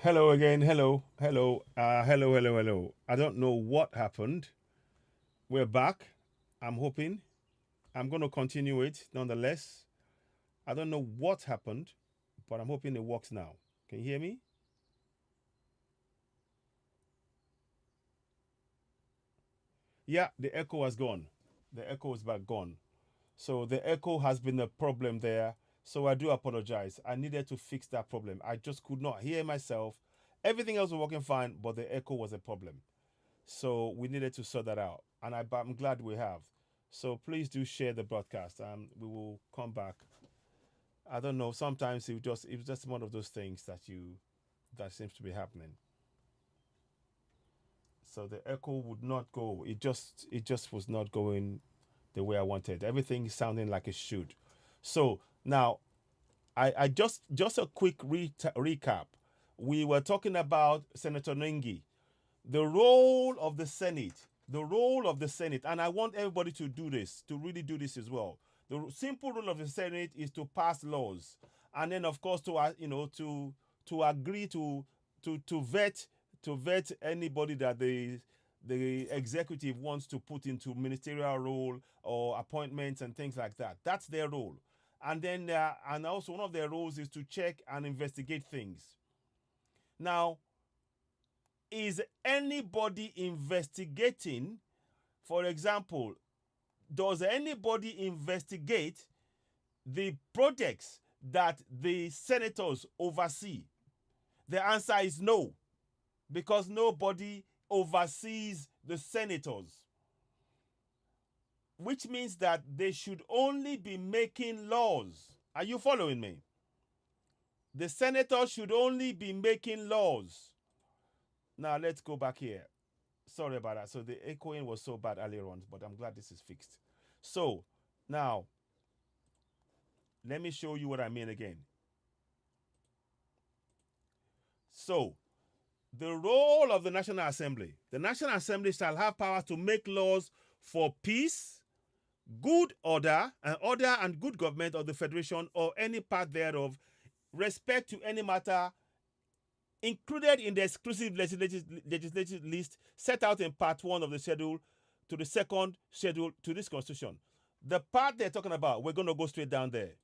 Hello again. Hello. Hello. Hello. Hello. Hello. I don't know what happened. We're back. I'm hoping. I'm going to continue it nonetheless. I don't know what happened, but I'm hoping it works now. Can you hear me? Yeah, the echo has gone. The echo is back gone. So the echo has been a problem there. So I do apologize. I needed to fix that problem. I just could not hear myself. Everything else was working fine, but the echo was a problem. So we needed to sort that out, and I'm glad we have. So please do share the broadcast, and we will come back. I don't know. Sometimes it's just one of those things that seems to be happening. So the echo would not go. It just was not going the way I wanted. Everything is sounding like it should. So now I just a quick recap. We were talking about Senator Ningi, the role of the Senate, and I want everybody to do this, to really do this as well. The simple role of the Senate is to pass laws, and then of course to agree to vet anybody that the executive wants to put into ministerial role or appointments and things like that. That's their role. And then and also one of their roles is to check and investigate things. Now, is anybody investigating? For example, does anybody investigate the projects that the senators oversee? The answer is no, because nobody oversees the senators, which means that they should only be making laws. Are you following me? The senators should only be making laws. Now let's go back here. Sorry about that. So the echoing was so bad earlier on, but I'm glad this is fixed. So now let me show you what I mean again. So the role of the National Assembly. The National Assembly shall have power to make laws for peace, good order and good government of the Federation or any part thereof, respect to any matter included in the exclusive legislative list set out in Part 1 of the schedule to the second schedule to this Constitution. The part they're talking about, we're going to go straight down there.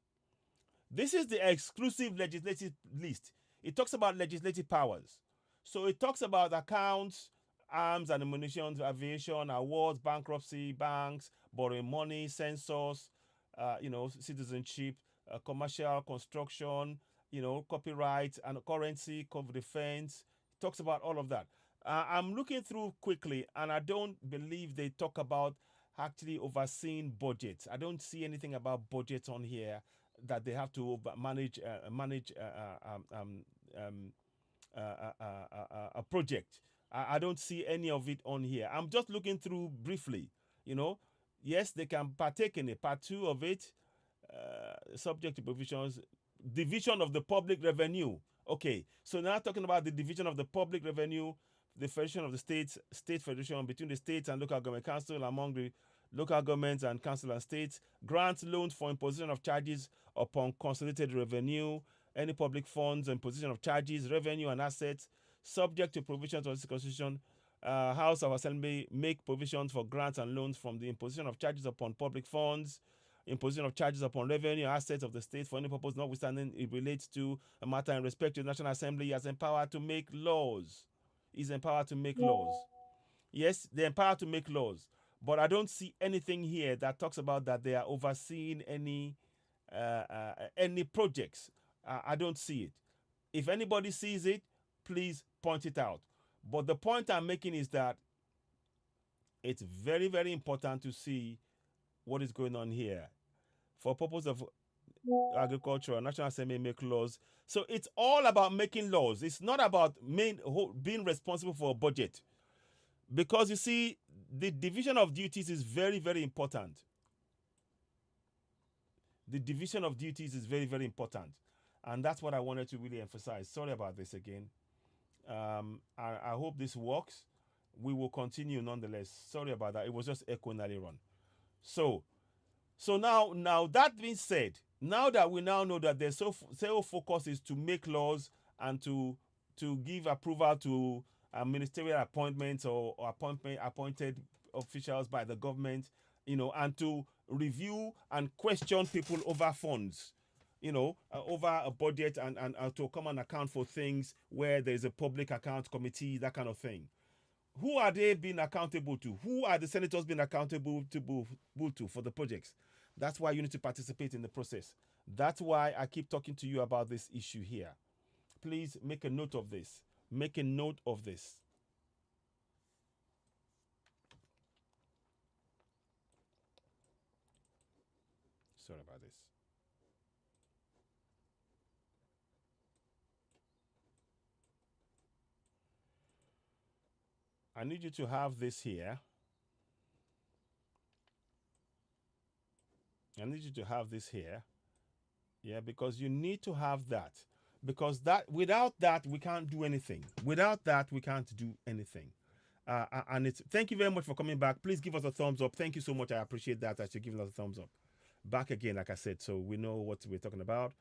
This is the exclusive legislative list. It talks about legislative powers. So it talks about accounts, arms and ammunition, aviation, awards, bankruptcy, banks, borrowing money, census, citizenship, commercial construction, copyright and currency, defense. It talks about all of that. I'm looking through quickly, and I don't believe they talk about actually overseeing budgets. I don't see anything about budgets on here that they have to manage a project. I don't see any of it on here. I'm just looking through briefly. You know, yes, they can partake in it. Part 2 of it, subject to provisions, division of the public revenue. Okay, so now talking about the division of the public revenue, the federation of the states, state federation between the states and local government council among the local governments and council and states, grants loans for imposition of charges upon consolidated revenue, any public funds, imposition of charges, revenue and assets, subject to provisions of this constitution. House of Assembly make provisions for grants and loans from the imposition of charges upon public funds, imposition of charges upon revenue assets of the state for any purpose notwithstanding it relates to a matter in respect to the National Assembly as empowered to make laws. Is empowered to make laws. Yes, they're empowered to make laws, but I don't see anything here that talks about that they are overseeing any projects. I don't see it. If anybody sees it, please point it out. But the point I'm making is that it's very, very important to see what is going on here. For purpose of agriculture, National Assembly make laws. So it's all about making laws. It's not about being responsible for a budget. Because you see, the division of duties is very, very important. The division of duties is very, very important. And that's what I wanted to really emphasize. Sorry about this again. I hope this works. We will continue nonetheless. Sorry about that. It was just echoing earlier on. So, now that being said, now that we now know that their sole focus is to make laws and to to give approval to ministerial appointments or appointed officials by the government, and to review and question people over funds, over a budget, and to come and account for things where there's a public account committee, that kind of thing. Who are they being accountable to? Who are the senators being accountable to for the projects? That's why you need to participate in the process. That's why I keep talking to you about this issue here. Please make a note of this. Make a note of this. Sorry about this. I need you to have this here. I need you to have this here. Yeah, because you need to have that. Because without that, we can't do anything. Without that, we can't do anything. And thank you very much for coming back. Please give us a thumbs up. Thank you so much. I appreciate that you're giving us a thumbs up. Back again, like I said, so we know what we're talking about.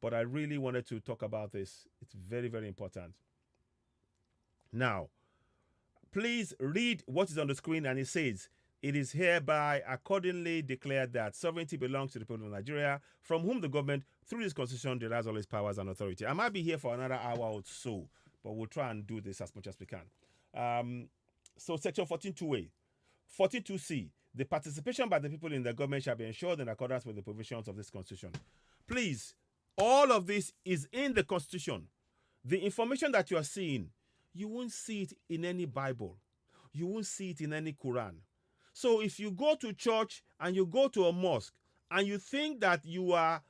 But I really wanted to talk about this. It's very, very important. Now, please read what is on the screen, and it says, "It is hereby accordingly declared that sovereignty belongs to the people of Nigeria, from whom the government, through this constitution, derives all its powers and authority." I might be here for another hour or so, but we'll try and do this as much as we can. So section 14.2a. 14.2c. The participation by the people in the government shall be ensured in accordance with the provisions of this constitution. Please, all of this is in the constitution. The information that you are seeing, you won't see it in any Bible. You won't see it in any Quran. So if you go to church and you go to a mosque and you think that you are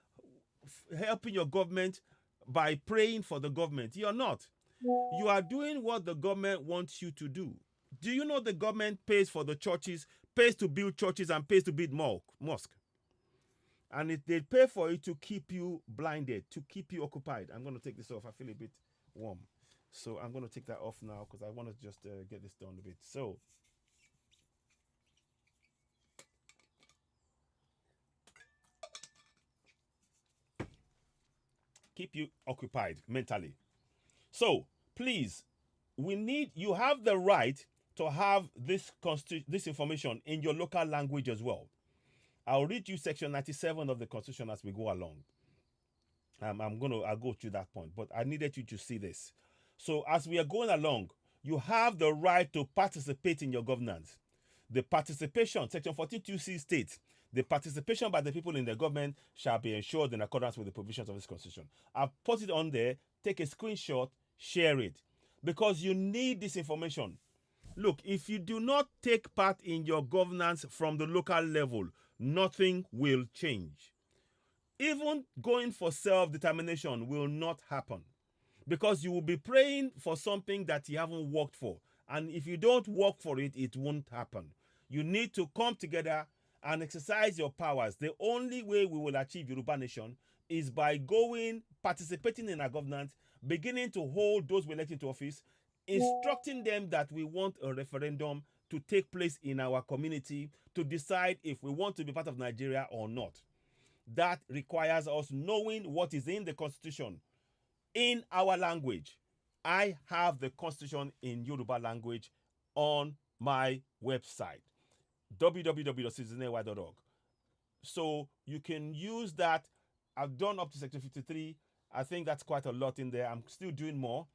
helping your government by praying for the government, you're not. You are doing what the government wants you to do. Do you know the government pays for the churches, pays to build churches, and pays to build mosque? And they pay for it to keep you blinded, to keep you occupied. I'm going to take this off. I feel a bit warm. So I'm going to take that off now because I want to just get this done a bit. So keep you occupied mentally. So please, you have the right to have this information in your local language as well. I'll read you section 97 of the Constitution as we go along. I'll go to that point, but I needed you to see this. So as we are going along, you have the right to participate in your governance. The participation, section 14.2c states, the participation by the people in the government shall be ensured in accordance with the provisions of this constitution. I've put it on there. Take a screenshot, share it, because you need this information. Look, if you do not take part in your governance from the local level, nothing will change. Even going for self-determination will not happen, because you will be praying for something that you haven't worked for. And if you don't work for it, it won't happen. You need to come together and exercise your powers. The only way we will achieve Yoruba Nation is by participating in our governance, beginning to hold those we elect into office, instructing them that we want a referendum to take place in our community to decide if we want to be part of Nigeria or not. That requires us knowing what is in the Constitution in our language. I have the Constitution in Yoruba language on my website, www.citizenay.org. So you can use that. I've done up to section 53. I think that's quite a lot in there. I'm still doing more.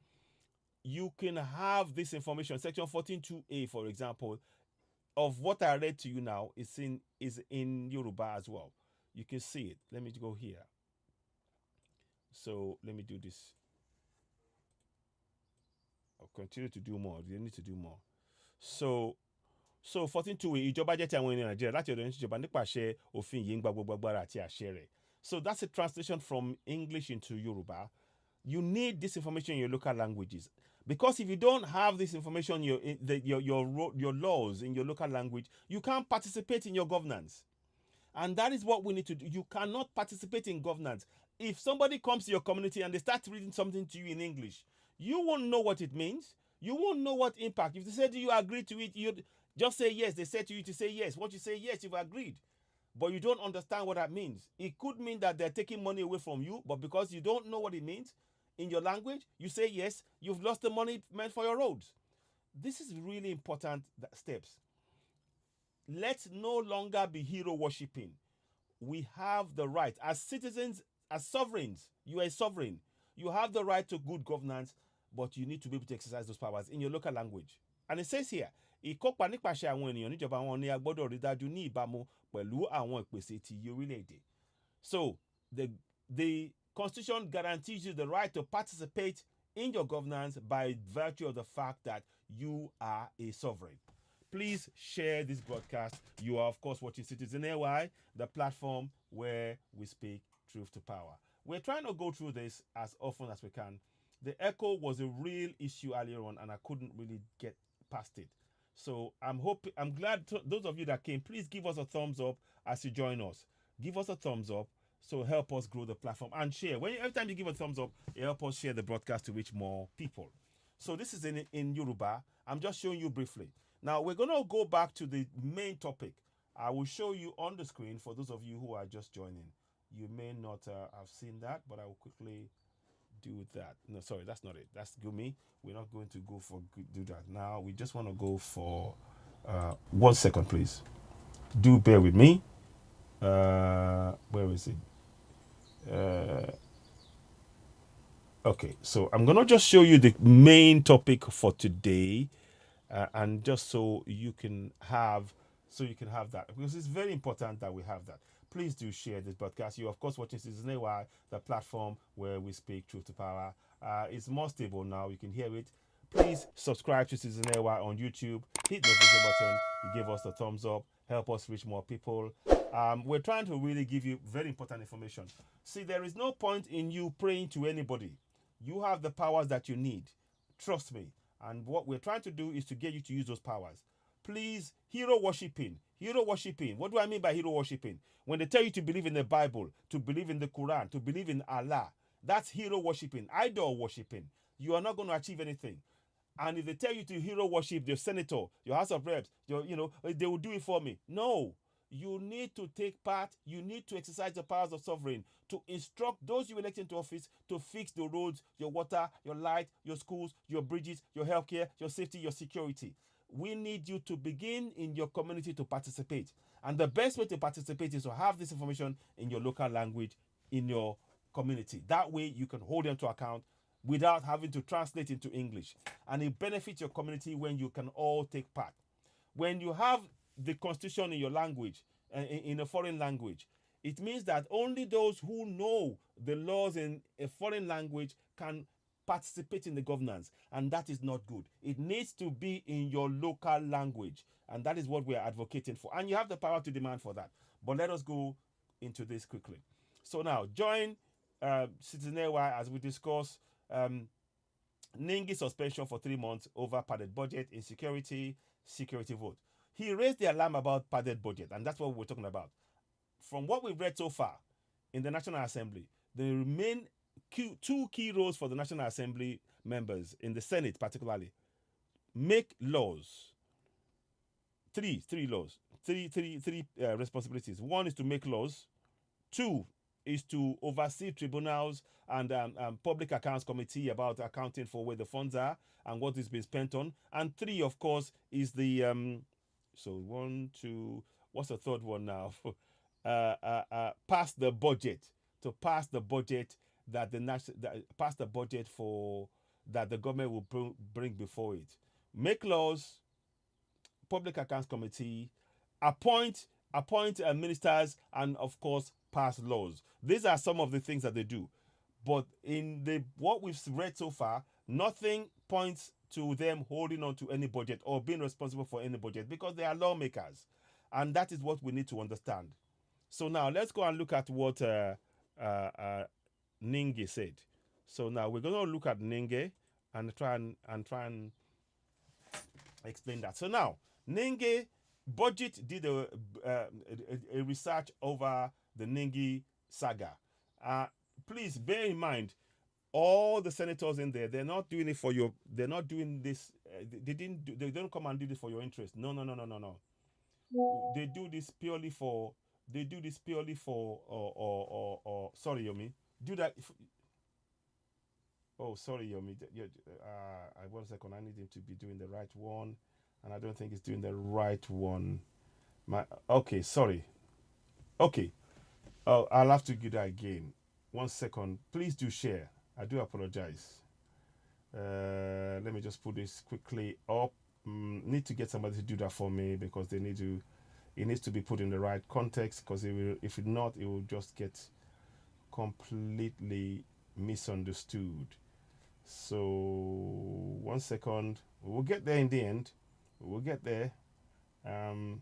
You can have this information. Section 14.2a, for example, of what I read to you now is in Yoruba as well. You can see it. Let me go here. So let me do this. I'll continue to do more. You need to do more. So 14.2a, ìjọba jẹ́ ti àwọn ènìyàn Nàìjíríà láti ọ̀dọ̀ ìjọba nípasẹ̀ òfin yìí ń gba gbogbo agbára àti àṣẹ rẹ̀. So that's a translation from English into Yoruba. You need this information in your local languages, because if you don't have this information, your laws in your local language, you can't participate in your governance. And that is what we need to do. You cannot participate in governance. If somebody comes to your community and they start reading something to you in English, you won't know what it means. You won't know what impact. If they say to you, agree to it, you just say yes. They say to you to say yes. Once you say yes, you've agreed. But you don't understand what that means. It could mean that they're taking money away from you, but because you don't know what it means, in your language, you say yes, you've lost the money meant for your roads. This is really important steps. Let's no longer be hero worshipping. We have the right as citizens, as sovereigns. You are a sovereign. You have the right to good governance, but you need to be able to exercise those powers in your local language. And it says here, ìkópa nípasẹ̀ àwọn ènìyàn níjọba wọn ni a gbọ́dọ̀ rí dájú ní ìbámu pẹ̀lú àwọn ìpèsè ti orílẹ̀-èdè. So the Constitution guarantees you the right to participate in your governance by virtue of the fact that you are a sovereign. Please share this broadcast. You are, of course, watching Citizen AY, the platform where we speak truth to power. We're trying to go through this as often as we can. The echo was a real issue earlier on, and I couldn't really get past it. So I'm glad those of you that came, please give us a thumbs up as you join us. Give us a thumbs up. So help us grow the platform and share. Every time you give a thumbs up, it helps us share the broadcast to reach more people. So this is in Yoruba. I'm just showing you briefly. Now we're going to go back to the main topic. I will show you on the screen for those of you who are just joining. You may not have seen that, but I will quickly do that. No, sorry, that's not it. That's Gumi. We're not going to go for do that now. We just want to go for 1 second, please. Do bear with me. Where is it? Okay, so I'm gonna just show you the main topic for today, and just so you can have that, because it's very important that we have that. Please do share this podcast. You're of course watching Citizen AY, the platform where we speak truth to power. It's more stable now. You can hear it. Please subscribe to Citizen AY on YouTube. Hit the notification button. You give us a thumbs up. Help us reach more people. We're trying to really give you very important information. See, there is no point in you praying to anybody. You have the powers that you need. Trust me. And what we're trying to do is to get you to use those powers. Please, hero worshipping. Hero worshipping. What do I mean by hero worshipping? When they tell you to believe in the Bible, to believe in the Quran, to believe in Allah, that's hero worshipping, idol worshipping. You are not going to achieve anything. And if they tell you to hero worship your senator, your House of Reps, they will do it for me. No. You need to take part. You need to exercise the powers of sovereign to instruct those you elect into office to fix the roads, your water, your light, your schools, your bridges, your healthcare, your safety, your security. We need you to begin in your community to participate. And the best way to participate is to have this information in your local language in your community. That way you can hold them to account without having to translate into English. And it benefits your community when you can all take part. When you have the constitution in your language, in a foreign language, it means that only those who know the laws in a foreign language can participate in the governance, and that is not good. It needs to be in your local language, and that is what we are advocating for. And you have the power to demand for that. But let us go into this quickly. So now, join Citizen AY as we discuss Ningi suspension for 3 months over padded budget, insecurity, security vote. He raised the alarm about padded budget, and that's what we're talking about. From what we've read so far in the National Assembly, the main two key roles for the National Assembly members, in the Senate particularly, make laws. Three responsibilities. One is to make laws. Two is to oversee tribunals and public accounts committee about accounting for where the funds are and what is being spent on. And three, of course, is the so 1, 2. What's the third one now? Pass the budget. To pass the budget that pass the budget for that the government will bring before it. Make laws, public accounts committee, appoint ministers, and of course pass laws. These are some of the things that they do. But in what we've read so far, nothing points to them holding on to any budget or being responsible for any budget, because they are lawmakers. And that is what we need to understand. So now let's go and look at what Ningi said. So now we're going to look at Ningi and try and explain that. So now Ningi budget did a research over the Ningi saga. Please bear in mind, all the senators in there, they're not doing it for your. They're not doing this. They don't come and do this for your interest. No. They do this purely for. Sorry, Yomi. Do that. Oh, sorry, Yomi. One second. I need him to be doing the right one, and I don't think he's doing the right one. My okay, sorry. Okay, oh, I'll have to do that again. One second. Please do share. I do apologize. Let me just put this quickly up. Need to get somebody to do that for me because they need to. It needs to be put in the right context because it will, if it not, it will just get completely misunderstood. So one second, we'll get there in the end. We'll get there. Um,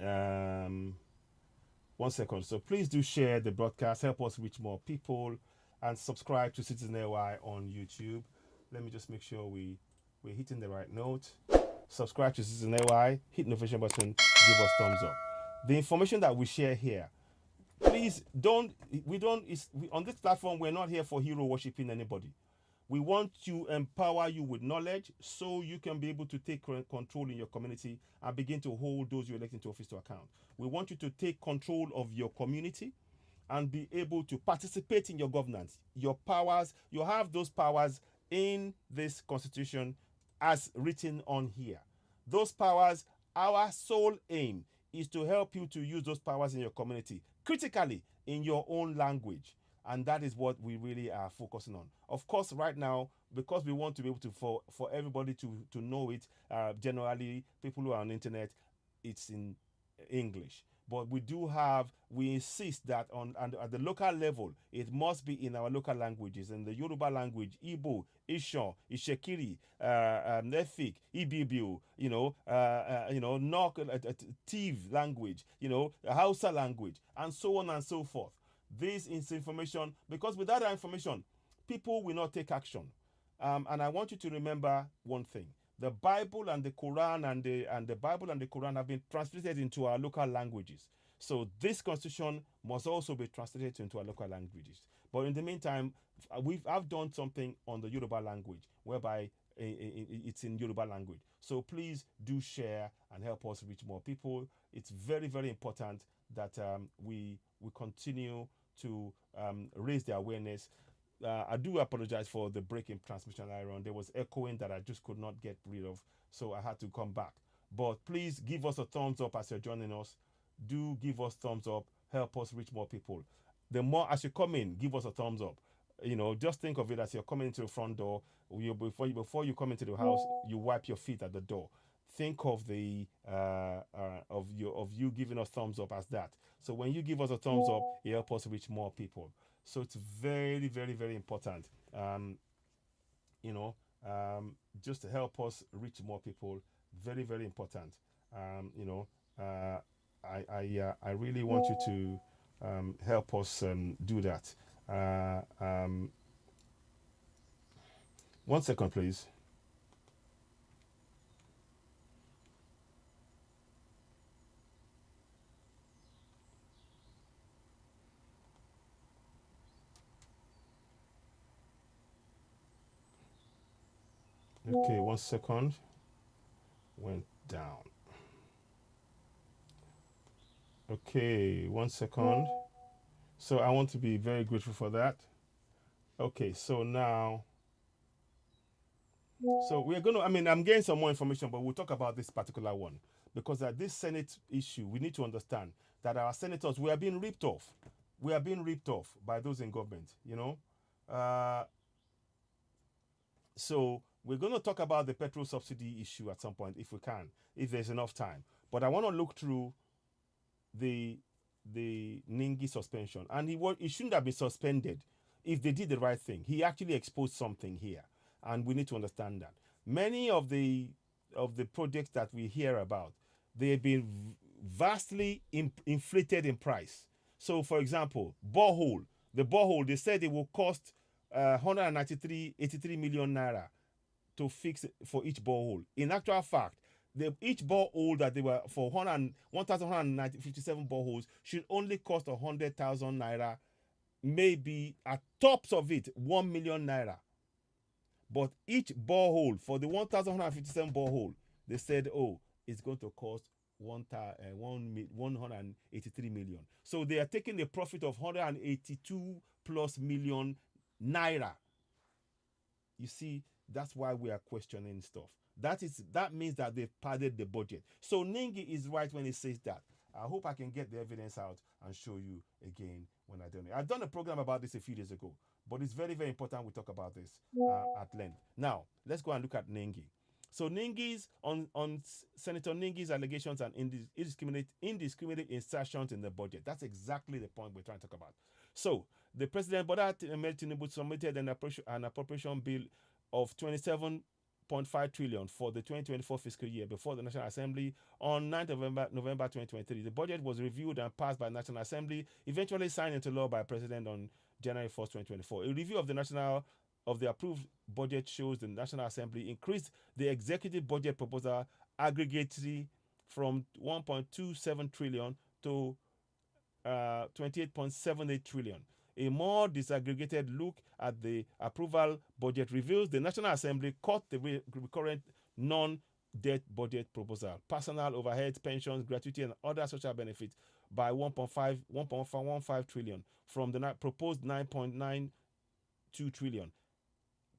um, One second. So please do share the broadcast. Help us reach more people, and subscribe to Citizen AY on YouTube. Let me just make sure we're hitting the right note. Subscribe to Citizen AY. Hit the notification button. Give us thumbs up. The information that we share here, please don't. We don't. On this platform, we're not here for hero worshiping anybody. We want to empower you with knowledge so you can be able to take control in your community and begin to hold those you elect into office to account. We want you to take control of your community and be able to participate in your governance. Your powers, you have those powers in this constitution as written on here. Those powers, our sole aim is to help you to use those powers in your community critically in your own language. And that is what we really are focusing on. Of course, right now, because we want to be able to for everybody to know it, generally people who are on the internet, it's in English. But we insist that and at the local level, it must be in our local languages, in the Yoruba language, Igbo, Ishan, Ishekiri, Nefik, Ibibio, Nok, Tiv language, Hausa language, and so on and so forth. This is information because without that information, people will not take action. And I want you to remember one thing: the Bible and the Quran and the Bible and the Quran have been translated into our local languages. So this constitution must also be translated into our local languages. But in the meantime, I've done something on the Yoruba language whereby it's in Yoruba language. So please do share and help us reach more people. It's very, very important that we continue to raise the awareness. I do apologize for the break in transmission earlier on. There was echoing that I just could not get rid of, so I had to come back. But please give us a thumbs up as you're joining us. Do give us thumbs up. Help us reach more people. The more as you come in, give us a thumbs up. Just think of it as you're coming into the front door. Before you come into the house, you wipe your feet at the door. Think of the of you giving us thumbs up as that. So when you give us a thumbs up, it helps us reach more people. So it's very, very, very important. Just to help us reach more people. Very, very important. I really want you to help us do that. One second, please. Okay, one second. Went down. Okay, one second. So I want to be very grateful for that. Okay, so now, so we're going to, I'm getting some more information, but we'll talk about this particular one because this Senate issue, we need to understand that our senators, we are being ripped off. We are being ripped off by those in government, So we're going to talk about the petrol subsidy issue at some point if we can, if there's enough time. But I want to look through the Ningi suspension, and he shouldn't have been suspended if they did the right thing. He actually exposed something here, and we need to understand that many of the projects that we hear about, they've been vastly inflated in price. So, for example, the borehole, they said it will cost 83 million naira to fix for each borehole. In actual fact, each borehole that they were for 1,157 boreholes should only cost 100,000 naira, maybe at tops of it 1 million naira. But each borehole for the 1,157 borehole, they said, it's going to cost 183 million. So they are taking a profit of 182 plus million naira. You see, that's why we are questioning stuff. That means that they've padded the budget. So Ningi is right when he says that. I hope I can get the evidence out and show you again when I don't. I've done a program about this a few days ago, but it's very, very important we talk about this at length. Now, let's go and look at Ningi. So Ningi's on Senator Ningi's allegations and indiscriminate insertions in the budget. That's exactly the point we're trying to talk about. So the president, Bola Tinubu, submitted an appropriation bill of 27.5 trillion for the 2024 fiscal year before the National Assembly on 9th November 2023. The budget was reviewed and passed by the National Assembly, eventually signed into law by the President on January 1st, 2024. A review of the approved budget shows the National Assembly increased the executive budget proposal aggregately from 1.27 trillion to 28.78 trillion. A more disaggregated look at the approval budget reveals the National Assembly cut the recurrent non-debt budget proposal, personal overheads, pensions, gratuity, and other social benefits by 1.15 trillion from the proposed 9.92 trillion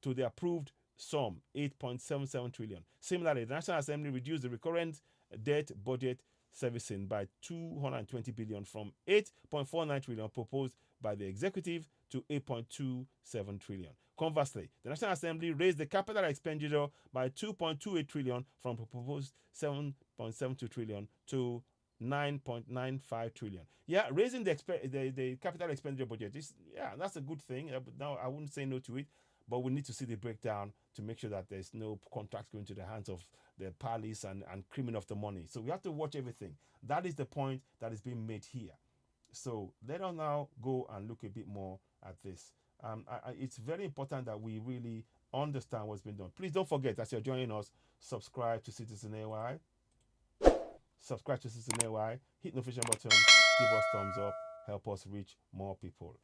to the approved sum 8.77 trillion. Similarly, the National Assembly reduced the recurrent debt budget servicing by 220 billion from 8.49 trillion proposed by the executive to 8.27 trillion. Conversely, the National Assembly raised the capital expenditure by 2.28 trillion from proposed 7.72 trillion to 9.95 trillion. Yeah, raising the capital expenditure budget that's a good thing. Now I wouldn't say no to it, but we need to see the breakdown to make sure that there's no contracts going to the hands of the police and criminal of the money. So we have to watch everything. That is the point that is being made here. So let us now go and look a bit more at this. It's very important that we really understand what's been done. Please don't forget, as you're joining us, subscribe to Citizen AY. Subscribe to Citizen AY. Hit the notification button. Give us thumbs up. Help us reach more people.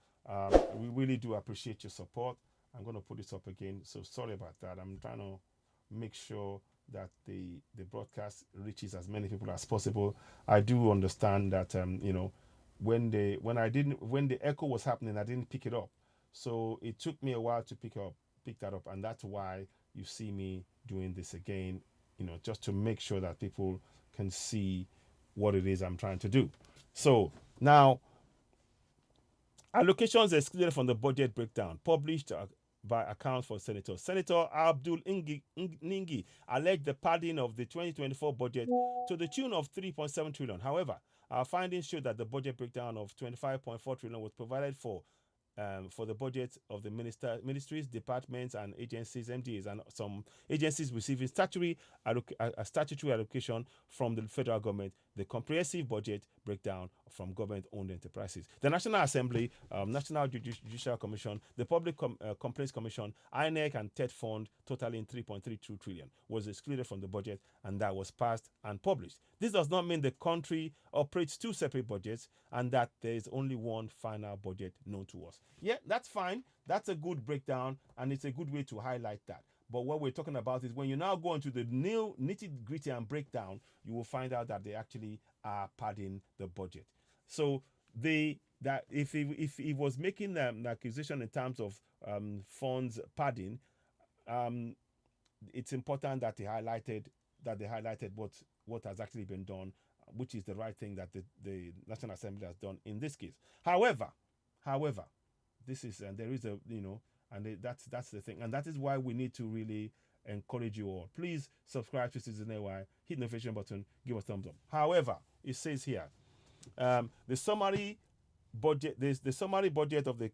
We really do appreciate your support. I'm going to put this up again. So sorry about that. I'm trying to make sure that the broadcast reaches as many people as possible. I do understand that when the echo was happening, I didn't pick it up. So it took me a while to pick that up, and that's why you see me doing this again, just to make sure that people can see what it is I'm trying to do. So now, allocations excluded from the budget breakdown published by accounts for senators. Senator Abdul Ningi alleged the padding of the 2024 budget to the tune of 3.7 trillion. However, our findings show that the budget breakdown of 25.4 trillion was provided for the budget of the ministries, departments, and agencies, MDAs, and some agencies receiving statutory allocation from the federal government, the comprehensive budget breakdown from government-owned enterprises. The National Assembly, National Judicial Commission, the Public Complaints Commission, INEC, and TED Fund, totaling 3.32 trillion, was excluded from the budget, and that was passed and published. This does not mean the country operates two separate budgets and that there is only one final budget known to us. Yeah, that's fine. That's a good breakdown, and it's a good way to highlight that. But what we're talking about is when you now go into the new nitty-gritty and breakdown, you will find out that they actually are padding the budget. So if he was making an accusation in terms of funds padding, it's important that they highlighted what has actually been done, which is the right thing that the National Assembly has done in this case. However, this is and there is that's the thing, and that is why we need to really encourage you all. Please subscribe to Citizen AY, hit the notification button, give us a thumbs up. However, it says here, the summary budget of the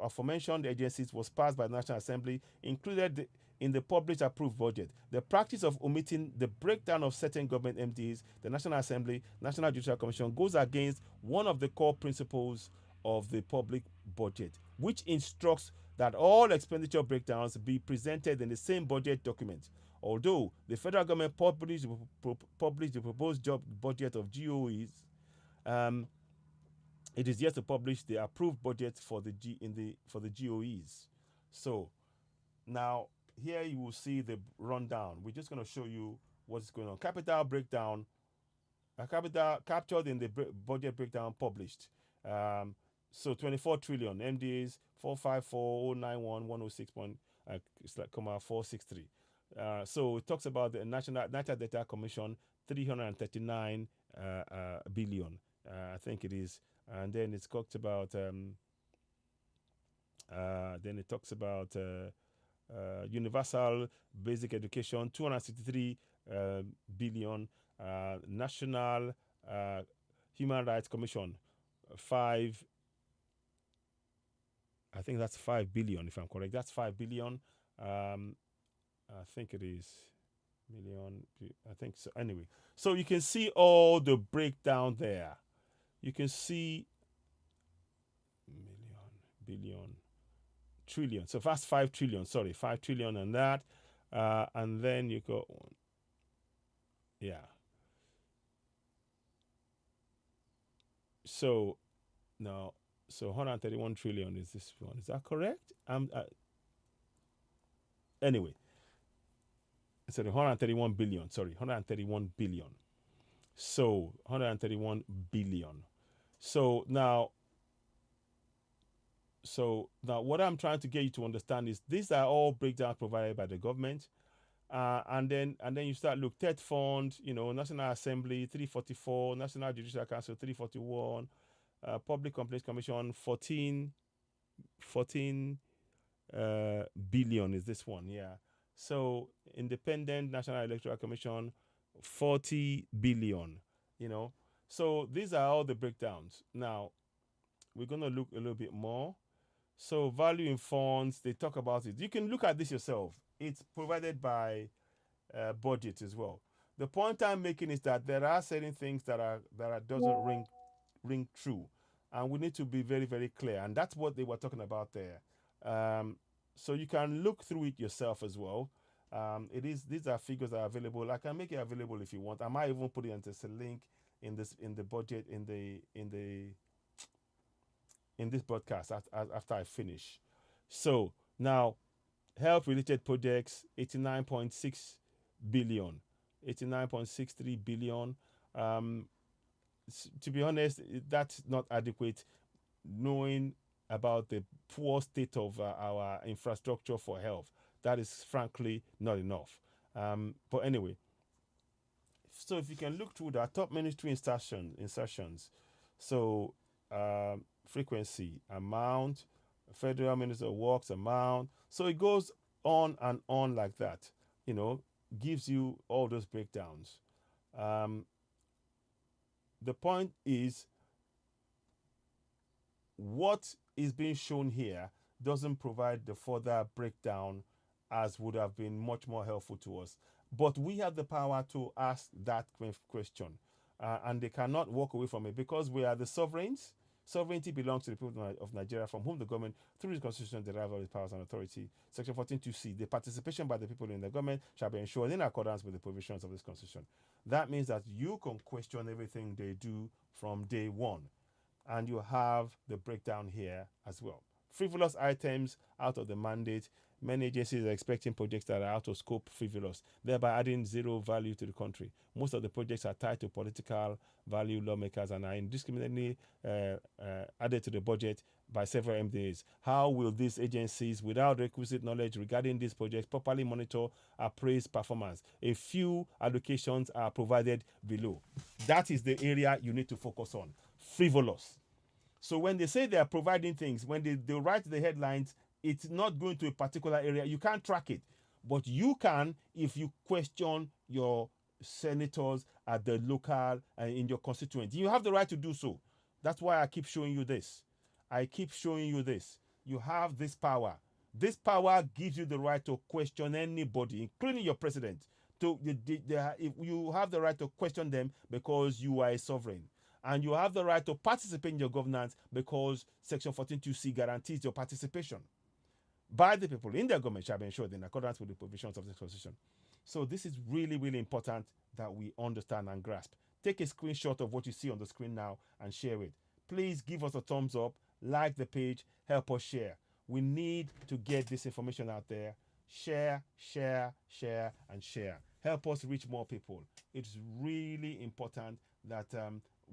aforementioned agencies was passed by the National Assembly, included in the published approved budget. The practice of omitting the breakdown of certain government MDs, the National Assembly, National Judicial Commission, goes against one of the core principles of the public budget, which instructs that all expenditure breakdowns be presented in the same budget document. Although the federal government published the proposed budget of GOEs, it is yet to publish the approved budget for the GOEs. So now here you will see the rundown. We're just going to show you what's going on. Capital breakdown, capital captured in the budget breakdown published. So 24 trillion, MDAs 454,091,106 point, it's like, comma 463. So it talks about the National Data Commission 339 billion, I think it is. And then it's talked about, then it talks about universal basic education 263 billion, National Human Rights Commission 5, I think that's 5 billion, if I'm correct. That's 5 billion. I think it is million. I think so. Anyway, so you can see all the breakdown there. You can see million, billion, trillion. So that's 5 trillion. Sorry, 5 trillion and that. And then you go, yeah. So now, so 131 trillion is this one. Is that correct? Anyway, so 131 billion. Sorry, 131 billion. So 131 billion. So now what I'm trying to get you to understand is these are all breakdowns provided by the government. And then you start look TED Fund, National Assembly 344, National Judicial Council 341, Public Complaints Commission 14 billion is this one, yeah. So Independent National Electoral Commission 40 billion, So these are all the breakdowns. Now we're going to look a little bit more. So value in funds, they talk about it. You can look at this yourself. It's provided by budget as well. The point I'm making is that there are certain things that doesn't ring true, and we need to be very, very clear. And that's what they were talking about there. So you can look through it yourself as well. These are figures that are available. I can make it available if you want. I might even put it as a link in the budget in this broadcast after I finish. So now, health related projects 89.6 billion, 89.63 billion. To be honest, that's not adequate, knowing about the poor state of our infrastructure for health. That is frankly not enough. But anyway, so if you can look through the top ministry insertions, so frequency, amount, Federal Minister of Works amount. So it goes on and on like that, gives you all those breakdowns. The point is, what is being shown here doesn't provide the further breakdown as would have been much more helpful to us. But we have the power to ask that question, and they cannot walk away from it because we are the sovereigns. Sovereignty belongs to the people of Nigeria, from whom the government, through the constitution, derives all its powers and authority. Section 14(2)(c), the participation by the people in the government shall be ensured in accordance with the provisions of this constitution. That means that you can question everything they do from day one. And you have the breakdown here as well. Frivolous items out of the mandate. Many agencies are expecting projects that are out of scope frivolous, thereby adding zero value to the country. Most of the projects are tied to political value lawmakers and are indiscriminately added to the budget by several MDAs. How will these agencies, without requisite knowledge regarding these projects, properly monitor appraise performance? A few allocations are provided below. That is the area you need to focus on. Frivolous. So when they say they are providing things, when they write the headlines, it's not going to a particular area. You can't track it. But you can if you question your senators at the local and in your constituency. You have the right to do so. That's why I keep showing you this. You have this power. This power gives you the right to question anybody, including your president. If you have the right to question them because you are a sovereign. And you have the right to participate in your governance because Section 14(2)(c) guarantees your participation by the people in their government shall be ensured in accordance with the provisions of this constitution. So this is really, really important that we understand and grasp. Take a screenshot of what you see on the screen now and share it. Please give us a thumbs up, like the page, help us share. We need to get this information out there. Share, share, share, and share. Help us reach more people. It's really important that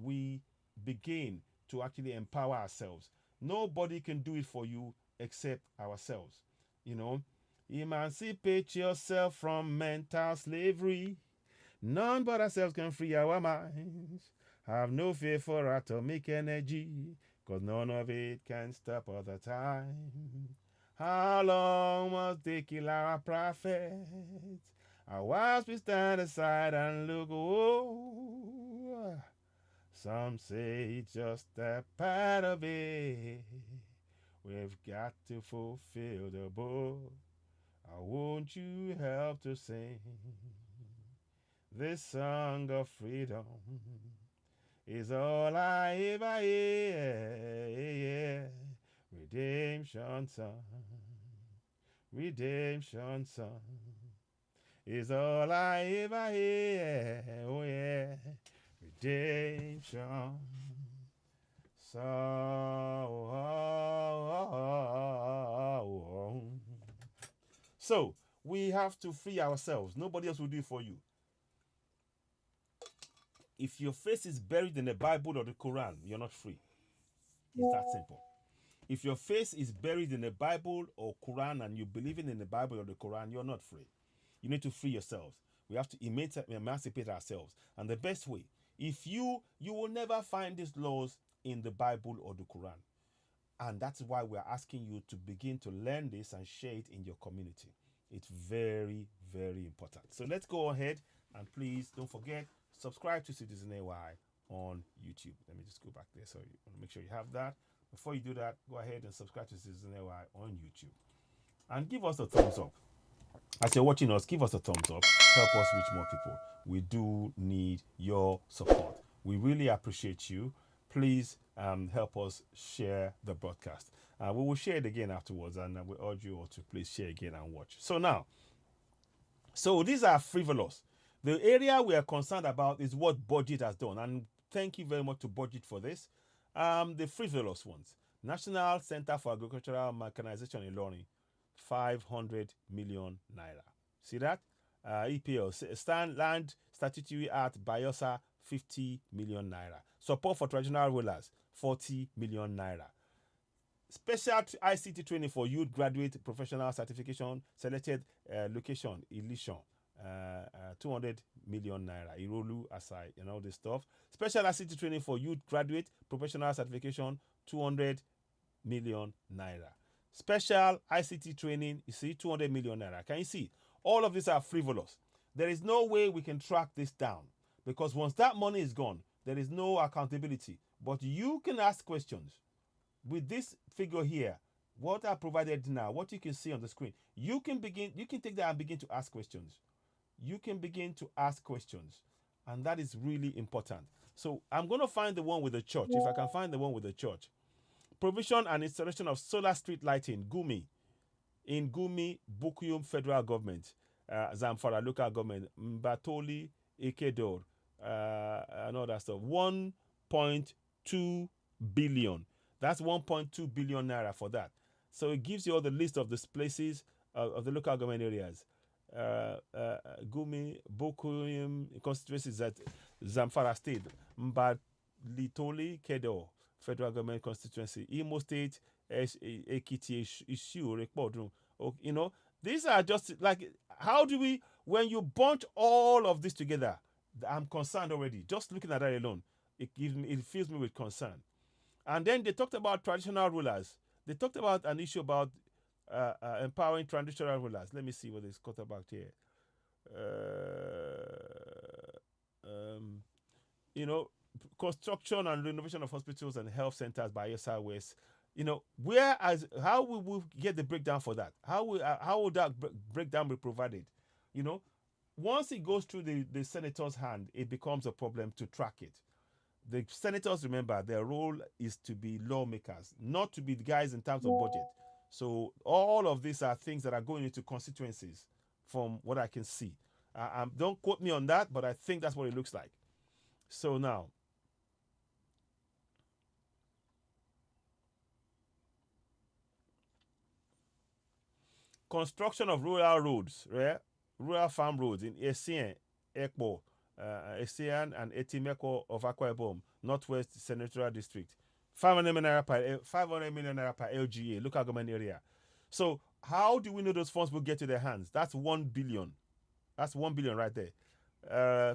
we begin to actually empower ourselves. Nobody can do it for you except ourselves. You know, emancipate yourself from mental slavery. None but ourselves can free our minds. Have no fear for atomic energy, 'cause none of it can stop all the time. How long must they kill our prophets? Whilst we stand aside and look, oh, some say it's just a part of it. We've got to fulfill the book. Won't you help to sing this song of freedom? Is all I ever hear. Redemption song, redemption song is all I ever hear. Oh yeah, redemption song. So we have to free ourselves. Nobody else will do it for you. If your face is buried in the Bible or the Quran, you're not free. It's that simple. If your face is buried in the Bible or Quran and you believe in the Bible or the Quran, you're not free. You need to free yourselves. We have to emancipate ourselves. And the best way, if you will never find these laws in the Bible or the Quran. And that's why we're asking you to begin to learn this and share it in your community. It's very, very important. So let's go ahead and please don't forget, subscribe to Citizen AY on YouTube. Let me just go back there. So you want to make sure you have that. Before you do that, go ahead and subscribe to Citizen AY on YouTube. And give us a thumbs up. As you're watching us, give us a thumbs up. Help us reach more people. We do need your support. We really appreciate you. Please help us share the broadcast. We will share it again afterwards, and we urge you all to please share again and watch. So these are frivolous. The area we are concerned about is what budget has done, and thank you very much to budget for this. The frivolous ones. National Center for Agricultural Mechanization in Ilorin, 500 million naira. See that? EPL, Stand Land Statutory Act, Bayelsa, 50 million naira. Support for traditional rulers, 40 million naira. Special ICT training for youth graduate professional certification, selected location, Ilishon, 200 million naira. Irolu, aside, and all this stuff. Special ICT training for youth graduate professional certification, 200 million naira. Special ICT training, you see, 200 million naira. Can you see? All of these are frivolous. There is no way we can track this down, because once that money is gone, there is no accountability. But you can ask questions. With this figure here, what I provided now, what you can see on the screen, you can take that and begin to ask questions. You can begin to ask questions. And that is really important. So I'm going to find the one with the church. If I can find the one with the church. Provision and installation of solar street lighting, Gumi, in Gumi, Bukuyum Federal Government, Zamfara Local Government, Mbatoli, Ikedor, and all that stuff. 1.2 billion. That's 1.2 billion naira for that. So it gives you all the list of these places of the local government areas. Gumi, Bukuyum constituencies at Zamfara State, Mbatoli, Kedo, Federal Government constituency, Imo State, Ekiti, Issue, Rekpodrum. You know, these are just like, how do we, when you bunch all of this together, I'm concerned already. Just looking at that alone, it fills me with concern. And then they talked about traditional rulers. They talked about an issue about empowering traditional rulers. Let me see what is cut about here. You know, construction and renovation of hospitals and health centers by Bayelsa West. You know, how will we get the breakdown for that? How will that breakdown be provided? You know, once it goes through the senator's hand, it becomes a problem to track it. The senators, remember, their role is to be lawmakers, not to be the guys in terms of budget. So all of these are things that are going into constituencies from what I can see. Don't quote me on that, but I think that's what it looks like. So now, construction of rural roads, right? Rural farm roads in Esien, Esien and Etimeko of Akwa Ibom, Northwest Senatorial District, 500 million naira per LGA, local government area. So how do we know those funds will get to their hands? That's 1 billion. That's 1 billion right there.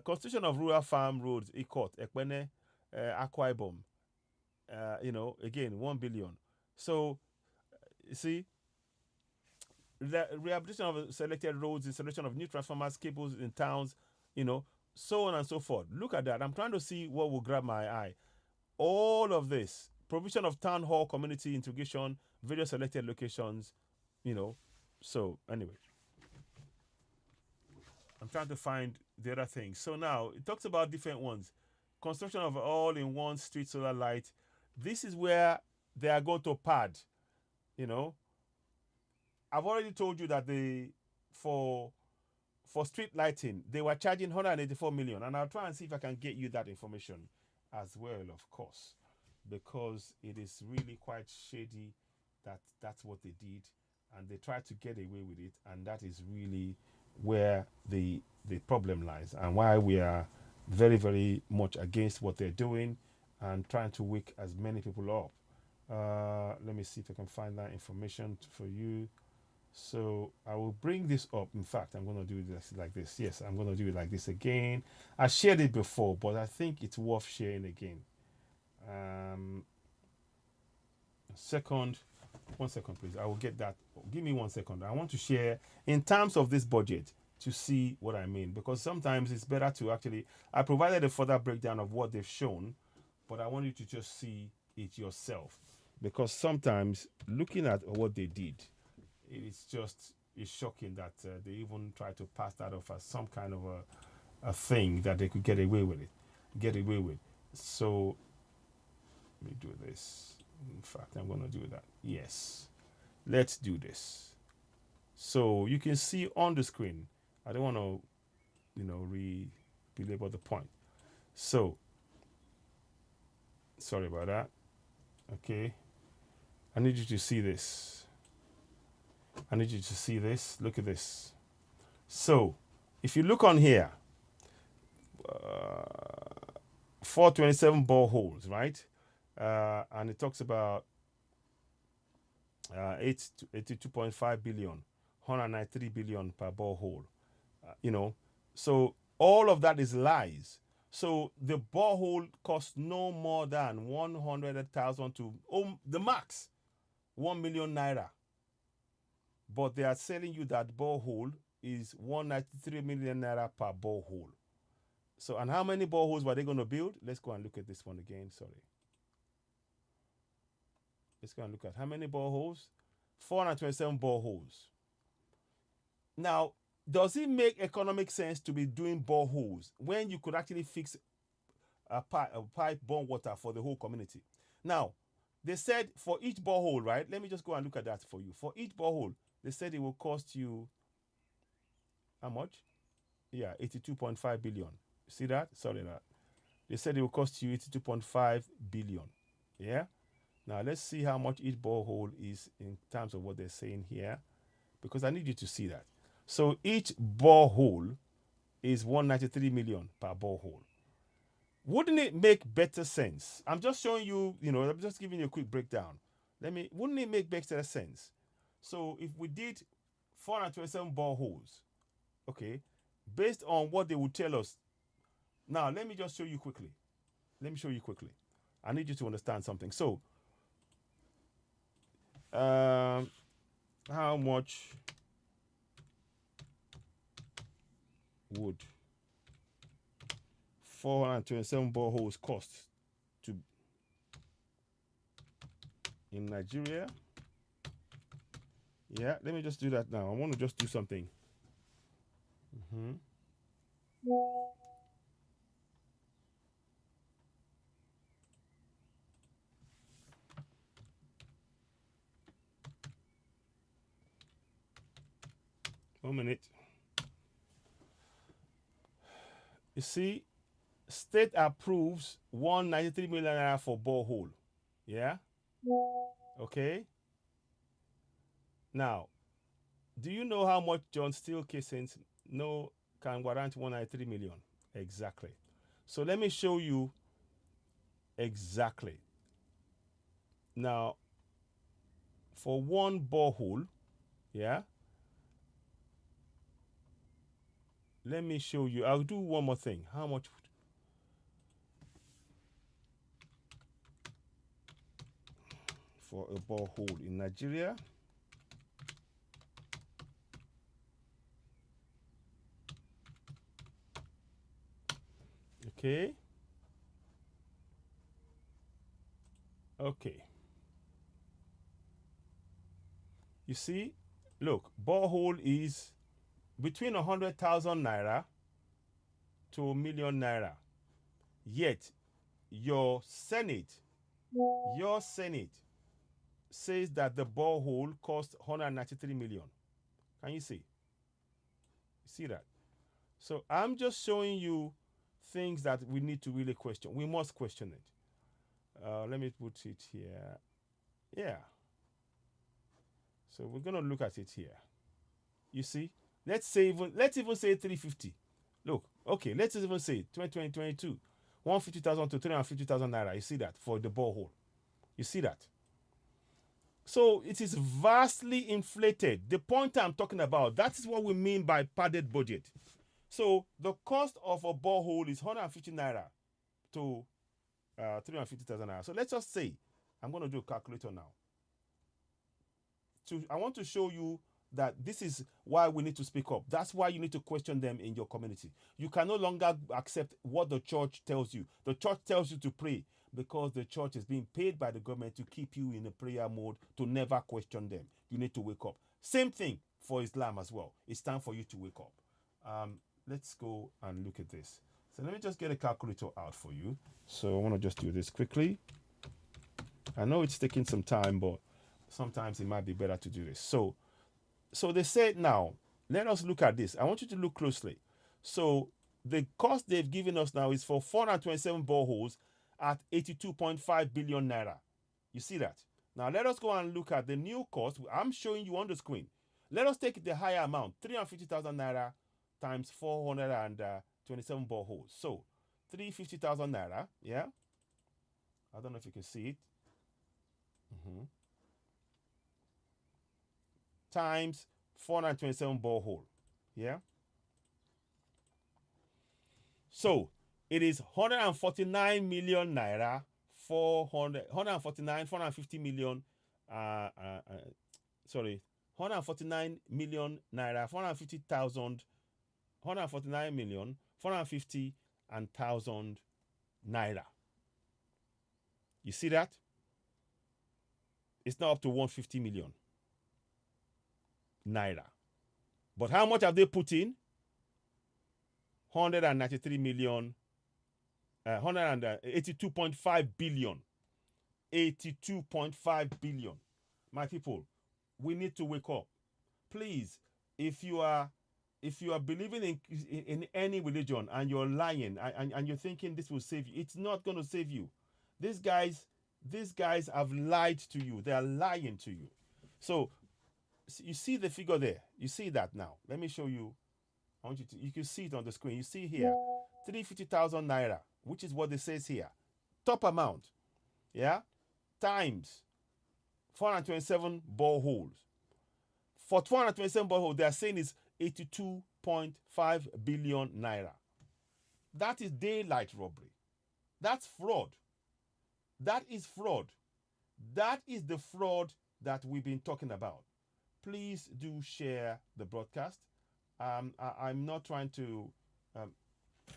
Constitution of Rural Farm Roads, Ikot, Ekpene, Akwa Ibom. Again, 1 billion. So, you see, the rehabilitation of selected roads, installation of new transformers, cables in towns, so on and so forth. Look at that. I'm trying to see what will grab my eye. All of this, provision of town hall, community integration, various selected locations, So, anyway, I'm trying to find the other things. So now it talks about different ones. Construction of all-in-one street solar light. This is where they are going to pad. I've already told you that for street lighting they were charging 184 million, and I'll try and see if I can get you that information as well, of course, because it is really quite shady that that's what they did, and they tried to get away with it, and that is really where the problem lies, and why we are very, very much against what they're doing and trying to wake as many people up. Let me see if I can find that information for you. So I will bring this up. In fact, I'm going to do this like this. Yes, I'm going to do it like this again. I shared it before, but I think it's worth sharing again. One second, please. I will get that. Give me 1 second. I want to share in terms of this budget to see what I mean, because sometimes it's better to actually, I provided a further breakdown of what they've shown, but I want you to just see it yourself, because sometimes looking at what they did, it's shocking that they even try to pass that off as some kind of a thing that they could get away with. So let me do this. In fact, I'm going to do that. Yes, let's do this. So you can see on the screen. I don't want to, belabor the point. So sorry about that. Okay, I need you to see this. Look at this. So if you look on here, 427 boreholes, right? And it talks about 82.5 billion, 193 billion per borehole. So all of that is lies. So the borehole costs no more than 100,000 to the max 1 million naira. But they are selling you that borehole is 193 million naira per borehole. So, and how many boreholes were they going to build? Let's go and look at this one again. Sorry. Let's go and look at how many boreholes? 427 boreholes. Now, does it make economic sense to be doing boreholes when you could actually fix a pipe bomb water for the whole community? Now, they said for each borehole, right? Let me just go and look at that for you. For each borehole, they said it will cost you how much? Yeah, 82.5 billion. See that? Sorry, that. They said it will cost you 82.5 billion. Yeah? Now, let's see how much each borehole is in terms of what they're saying here, because I need you to see that. So each borehole is 193 million per borehole. Wouldn't it make better sense? I'm just showing you, I'm just giving you a quick breakdown. Wouldn't it make better sense? So if we did 427 boreholes, okay, based on what they would tell us. Now, let me just show you quickly. I need you to understand something. So, how much would 427 boreholes cost in Nigeria? Yeah, let me just do that now. I want to just do something. 1 minute. You see, state approves 193 million naira for borehole. Yeah? Okay. Now, do you know how much John Steele casings can warrant 193 million? Exactly. So let me show you exactly. Now, for one borehole, yeah, let me show you. I'll do one more thing. How much for a borehole in Nigeria? Okay. Okay. You see, look, borehole is between 100,000 naira to ₦1,000,000. Yet, your Senate, your Senate says that the borehole cost 193 million. Can you see? See that? So I'm just showing you things that we need to really question. We must question it. Let me put it here. Yeah. So we're gonna look at it here. You see, let's even say 350. Look, okay, let's even say 2022, 150,000 to 350,000 naira. You see that for the borehole. You see that. So it is vastly inflated. The point I'm talking about, that is what we mean by padded budget. So the cost of a borehole is 150 naira to 350,000 naira. So let's just say, I'm going to do a calculator now. I want to show you that this is why we need to speak up. That's why you need to question them in your community. You can no longer accept what the church tells you. The church tells you to pray because the church is being paid by the government to keep you in a prayer mode, to never question them. You need to wake up. Same thing for Islam as well. It's time for you to wake up. Let's go and look at this. So let me just get a calculator out for you. So I want to just do this quickly. I know it's taking some time, but sometimes it might be better to do this. So they said, now, let us look at this. I want you to look closely. So the cost they've given us now is for 427 boreholes at 82.5 billion naira. You see that? Now let us go and look at the new cost. I'm showing you on the screen. Let us take the higher amount, 350,000 naira times 427 boreholes. So 350,000 naira, yeah? I don't know if you can see it. Times 427 borehole. Yeah. So it is 149 million naira, 450 million, 149 million naira, 450,000, 149 million, 450 and 1,000 naira. You see that? It's now up to 150 million naira. But how much have they put in? 193 million, 182.5 billion. 82.5 billion. My people, we need to wake up. Please, if you are believing in any religion and you're lying and you're thinking this will save you, it's not going to save you. These guys have lied to you. They are lying to you. So you see the figure there. You see that now. Let me show you. I want you can see it on the screen. You see here, 350,000 naira, which is what it says here. Top amount, yeah, times 427 boreholes. For 227 boreholes, they are saying is 82.5 billion naira. That is daylight robbery. That's fraud. That is fraud. That is the fraud that we've been talking about. Please do share the broadcast. I'm not trying to.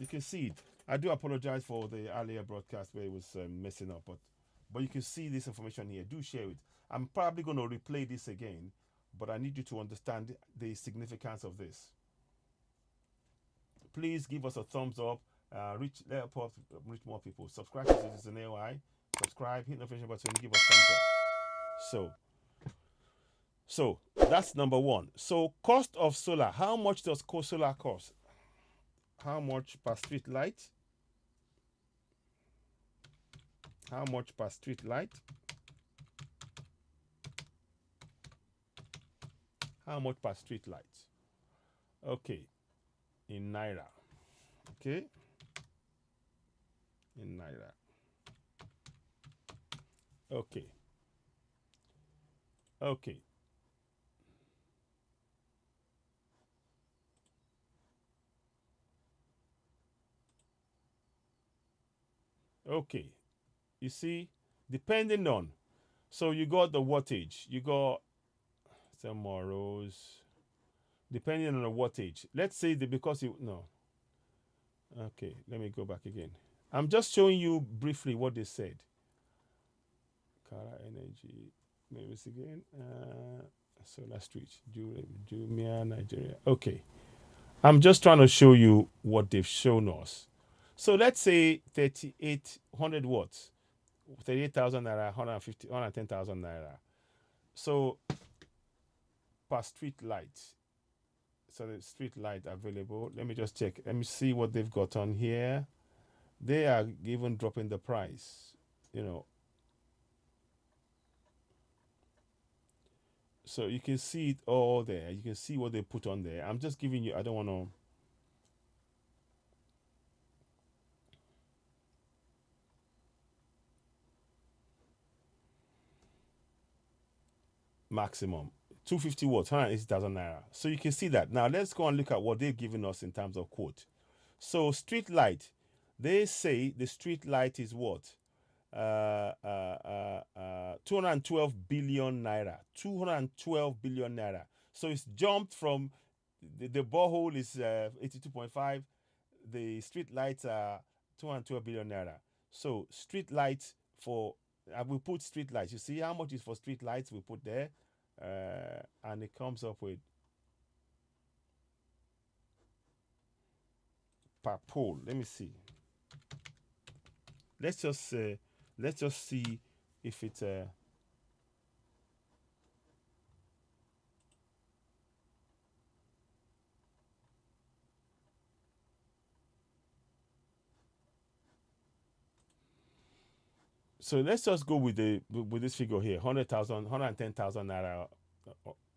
You can see it. I do apologize for the earlier broadcast where it was messing up, but you can see this information here. Do share it. I'm probably going to replay this again, but I need you to understand the significance of this. Please give us a thumbs up. Reach more people. Subscribe to Citizen AOI. Subscribe, hit the notification button, and give us thumbs up. So that's number one. So cost of solar. How much does solar cost? How much per street light? How much per street light? How much per street light? Okay. In naira. Okay. In naira. Okay. Okay. Okay. You see, depending on, so you got the wattage, you got some more rows, depending on the wattage. Let's say the because you no. Okay, let me go back again. I'm just showing you briefly what they said. Kara Energy, maybe it's again. Solar Street, Jumia, Nigeria. Okay, I'm just trying to show you what they've shown us. So let's say 3,800 watts, 38,000 naira, 150, 110,000 naira. So per street light. So the street light available. Let me just check. Let me see what they've got on here. They are even dropping the price. You know, so you can see it all there. You can see what they put on there. I'm just giving you. I don't want to. Maximum 250 watts, 180,000 naira. So you can see that. Now let's go and look at what they've given us in terms of quote. So street light, they say the street light is what? 212 billion naira. 212 billion naira. So it's jumped from the borehole is 82.5. The street lights are 212 billion naira. So street lights for we put street lights. You see how much is for street lights we put there, and it comes up with per pole. Let me see. Let's just see if it's so let's just go with the with this figure here 100,000 110,000 naira,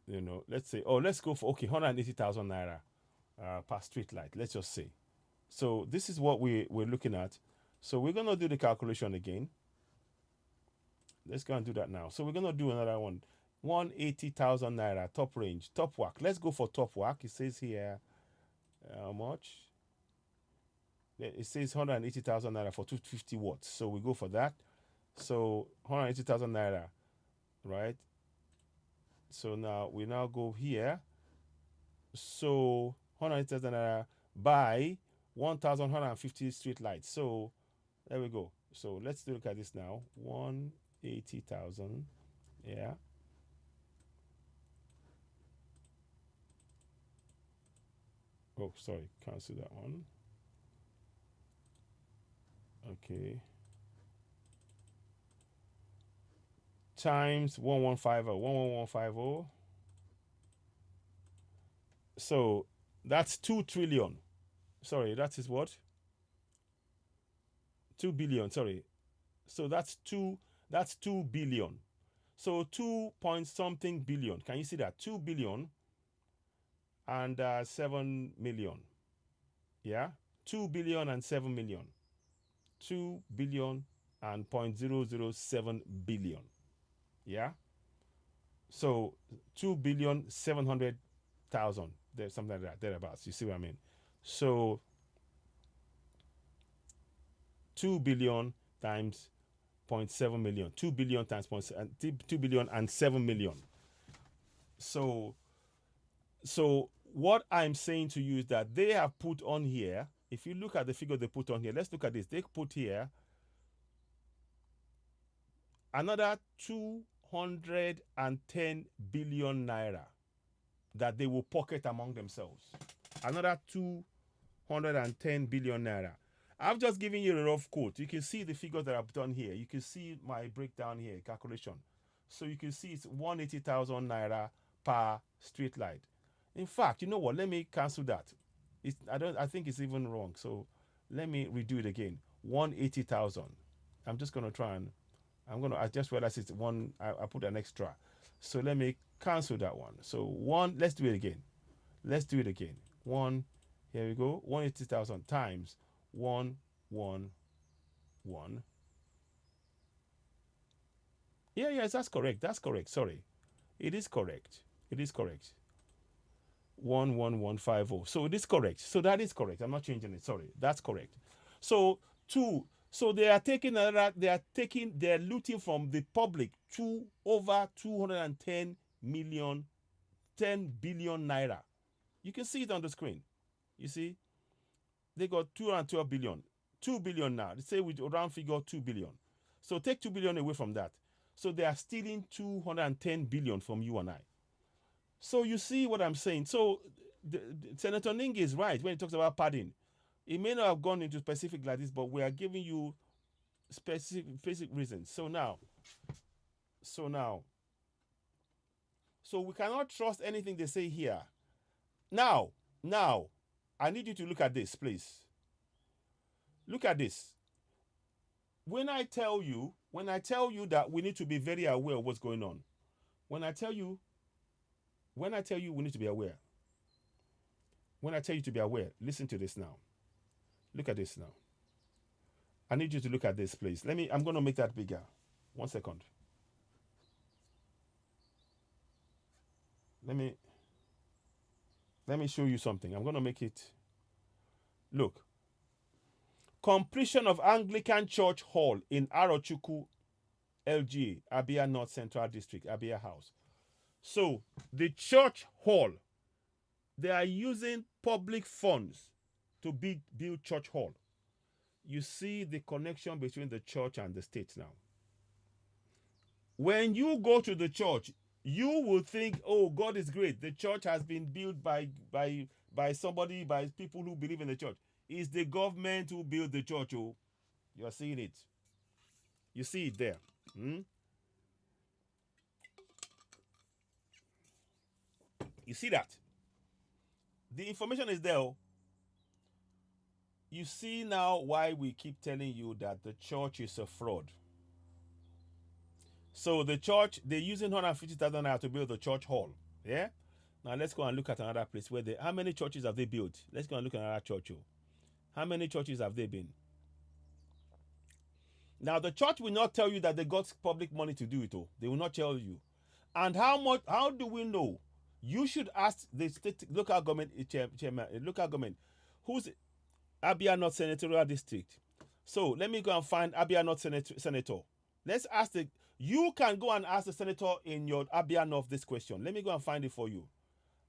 you know, let's say, oh, let's go for, okay, 180,000 naira per street light, let's just say. So this is what we're looking at. So we're gonna do the calculation again. Let's go and do that now. So we're gonna do another one. 180,000 naira top range, top work. Let's go for top work. It says here how much? It says 180,000 naira for 250 watts. So we go for that. So 180,000 naira, right? So now we now go here. So 180,000 naira by 1,150 street lights. So there we go. So let's look at this now. 180,000. Yeah. Oh, sorry. Cancel that one. Okay. Times 1150. 11150. So that's 2 trillion. Sorry, that is what? 2 billion. Sorry. So that's 2 billion. So 2 point something billion. Can you see that? 2 billion and 7 million. Yeah? 2 billion and 7 million. 2 billion and 0.007 billion. Yeah? So 2 billion 700,000. There's something like that, thereabouts. You see what I mean? So 2 billion times 0.7 million. 2 billion times 2 billion and 7 million. So what I'm saying to you is that they have put on here, if you look at the figure they put on here, let's look at this. They put here another 210 billion naira that they will pocket among themselves. Another 210 billion naira. I've just given you a rough quote. You can see the figures that I've done here. You can see my breakdown here, calculation. So you can see it's 180,000 naira per street light. In fact, you know what? Let me cancel that. I think it's even wrong. So let me redo it again. 180,000. I'm just gonna try and I just realized it's one. I put an extra. So let me cancel that one. So one. Let's do it again. Let's do it again. One. Here we go. 180,000 times 111. Yeah, yes, that's correct. That's correct. Sorry. It is correct. It is correct. 11150. So it is correct. So that is correct. I'm not changing it. Sorry. That's correct. So two. So they are taking another, they're looting from the public to over 210 million, 10 billion naira. You can see it on the screen. You see, they got 212 billion, 2 billion now. They say with round figure 2 billion. So take 2 billion away from that. So they are stealing 210 billion from you and I. So you see what I'm saying. So Senator Ningi is right when he talks about padding. It may not have gone into specific like this, but we are giving you specific reasons. So now, so we cannot trust anything they say here. Now, I need you to look at this, please. Look at this. When I tell you that we need to be very aware of what's going on, when I tell you we need to be aware, when I tell you to be aware, listen to this now. Look at this now. I need you to look at this, please. I'm going to make that bigger. 1 second. Let me show you something. I'm going to make it. Look. Completion of Anglican Church Hall in Arochukwu, LGA, Abia North Central District, Abia House. So, the church hall, they are using public funds to build church hall. You see the connection between the church and the state now. When you go to the church, you will think, oh, God is great. The church has been built by people who believe in the church. It's the government who built the church. Oh, you're seeing it. You see it there. You see that? The information is there. Oh. You see now why we keep telling you that the church is a fraud. So the church, they're using 150,000 naira to build the church hall. Yeah? Now let's go and look at another place where how many churches have they built? Let's go and look at another church. Oh. How many churches have they been? Now the church will not tell you that they got public money to do it. Oh. They will not tell you. And how do we know? You should ask the state local government chairman, local government, who's Abia North Senatorial District. So let me go and find Abia North Senator. Let's ask you can go and ask the senator in your Abia North this question. Let me go and find it for you.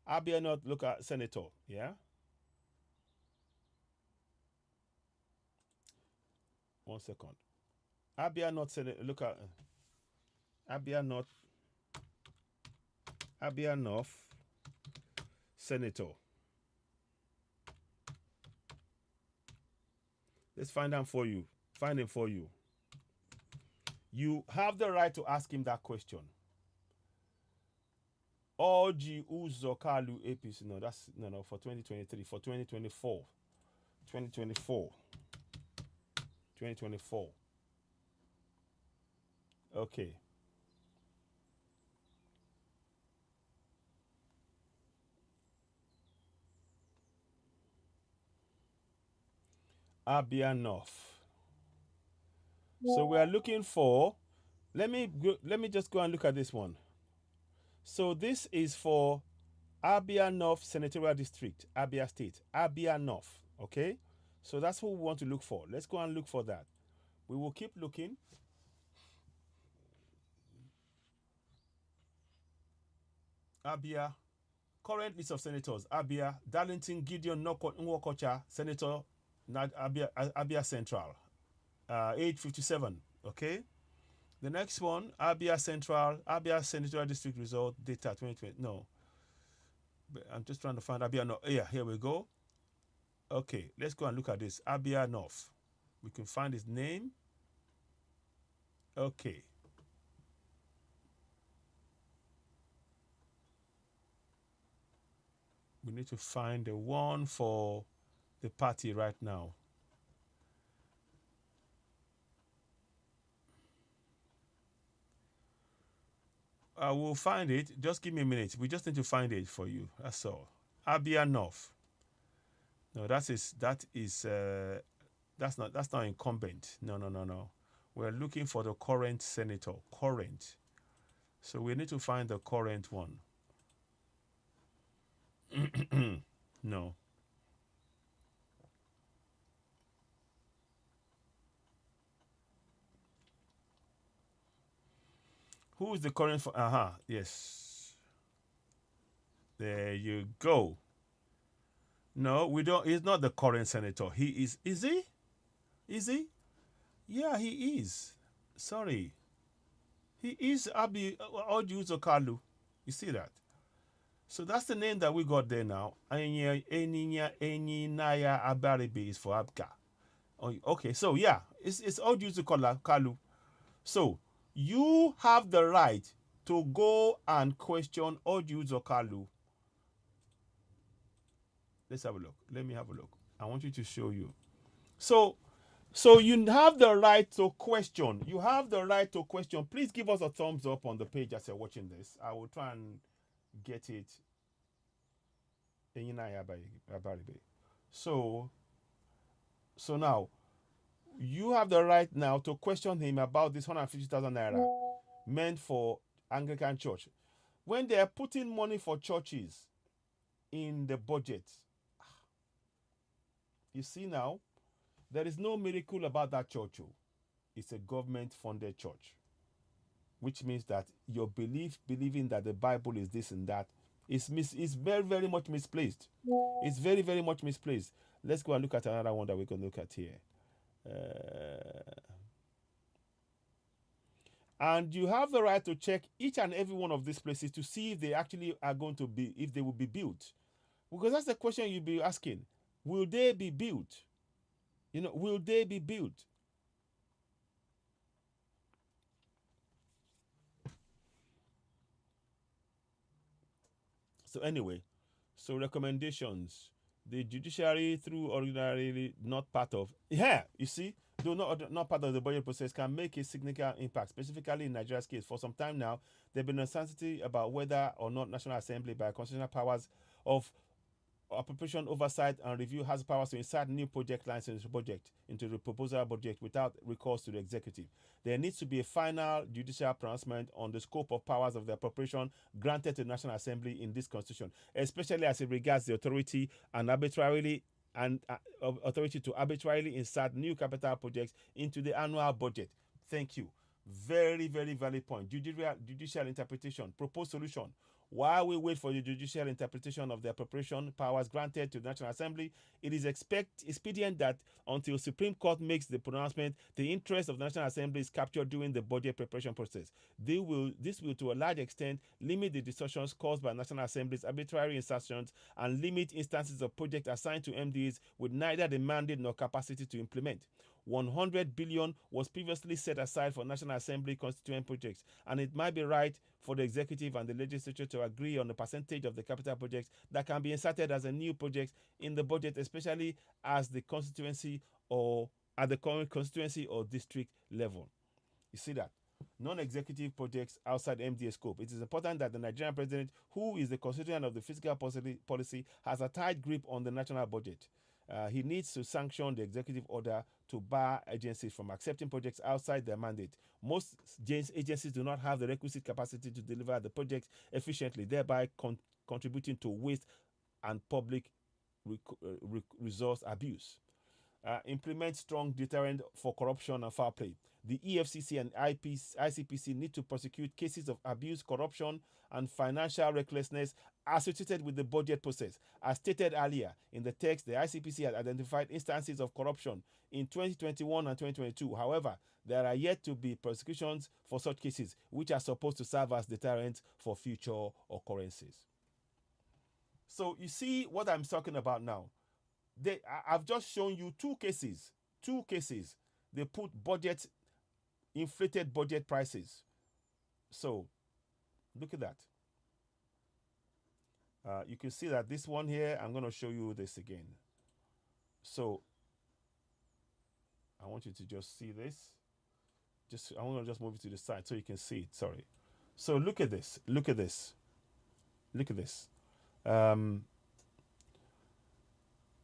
Abia North local senator, yeah? 1 second. Abia North Senator, look at Abia North Senator. Let's find him for you. Find him for you. You have the right to ask him that question. Oji Uzokalu APC. No, that's no for 2023. For 2024. 2024. Okay. Abia North. So we are looking for. Let me just go and look at this one. So this is for Abia North Senatorial District, Abia State, Abia North. Okay, so that's what we want to look for. Let's go and look for that. We will keep looking. Abia, current list of senators: Abia, Darlington Gideon Nwokocha, Senator, Abia Central, age 57. Okay. The next one, Abia Central, Abia Senatorial District result data 2020. No, I'm just trying to find Abia North. Yeah, here we go. Okay, let's go and look at this. Abia North. We can find his name. Okay. We need to find the one for the party right now. I will find it. Just give me a minute. We just need to find it for you. That's all. Abia North. No, that's not incumbent. No. We're looking for the current senator. Current. So we need to find the current one. No. Who is the current? Yes. There you go. No, we don't. He's not the current senator. He is. Is he? Is he? Yeah, he is. Sorry. He is Abi Ojuzokalu. You see that? So that's the name that we got there now. Eninaya Abaribe is for Abka. Oh, okay, so yeah, it's Ojuzokalu. So you have the right to go and question Ojuzokalu. Let's have a look. Let me have a look. I want you to show you. So you have the right to question. You have the right to question. Please give us a thumbs up on the page as you're watching this. I will try and get it. So now you have the right now to question him about this 150,000 naira meant for Anglican Church. When they are putting money for churches in the budget, you see now, there is no miracle about that church. It's a government-funded church, which means that your believing that the Bible is this and that, is very, very much misplaced. It's very, very much misplaced. Let's go and look at another one that we can look at here. And you have the right to check each and every one of these places to see if they actually are going to be, if they will be built. Because that's the question you'll be asking. Will they be built? Will they be built? So anyway, so recommendations. The judiciary, through ordinarily not part of, you see, though not part of the budget process, can make a significant impact, specifically in Nigeria's case. For some time now, there's been uncertainty about whether or not National Assembly, by constitutional powers of appropriation oversight and review, has powers to insert new project lines into the proposal budget without recourse to the executive. There needs to be a final judicial pronouncement on the scope of powers of the appropriation granted to the National Assembly in this constitution, especially as it regards the authority to arbitrarily insert new capital projects into the annual budget. Thank you. Very, very valid point. Judicial interpretation, proposed solution. While we wait for the judicial interpretation of the appropriation powers granted to the National Assembly, it is expedient that until Supreme Court makes the pronouncement, the interest of the National Assembly is captured during the budget preparation process. This will, to a large extent, limit the distortions caused by National Assembly's arbitrary insertions and limit instances of projects assigned to MDs with neither the mandate nor capacity to implement. 100 billion was previously set aside for National Assembly constituent projects, and it might be right for the executive and the legislature to agree on the percentage of the capital projects that can be inserted as a new project in the budget, especially as the constituency or at the current constituency or district level. You see that? Non-executive projects outside MDA scope. It is important that the Nigerian president, who is the constituent of the fiscal policy, has a tight grip on the national budget. He needs to sanction the executive order to bar agencies from accepting projects outside their mandate. Most agencies do not have the requisite capacity to deliver the projects efficiently, thereby contributing to waste and public resource abuse. Implement strong deterrent for corruption and foul play. The EFCC and ICPC need to prosecute cases of abuse, corruption, and financial recklessness associated with the budget process. As stated earlier in the text, the ICPC has identified instances of corruption in 2021 and 2022. However, there are yet to be prosecutions for such cases, which are supposed to serve as deterrents for future occurrences. So you see what I'm talking about now. I've just shown you two cases. They put inflated budget prices. So look at that. You can see that this one here, I'm going to show you this again. So I want you to just see this. I want to just move it to the side so you can see it. Sorry. So look at this.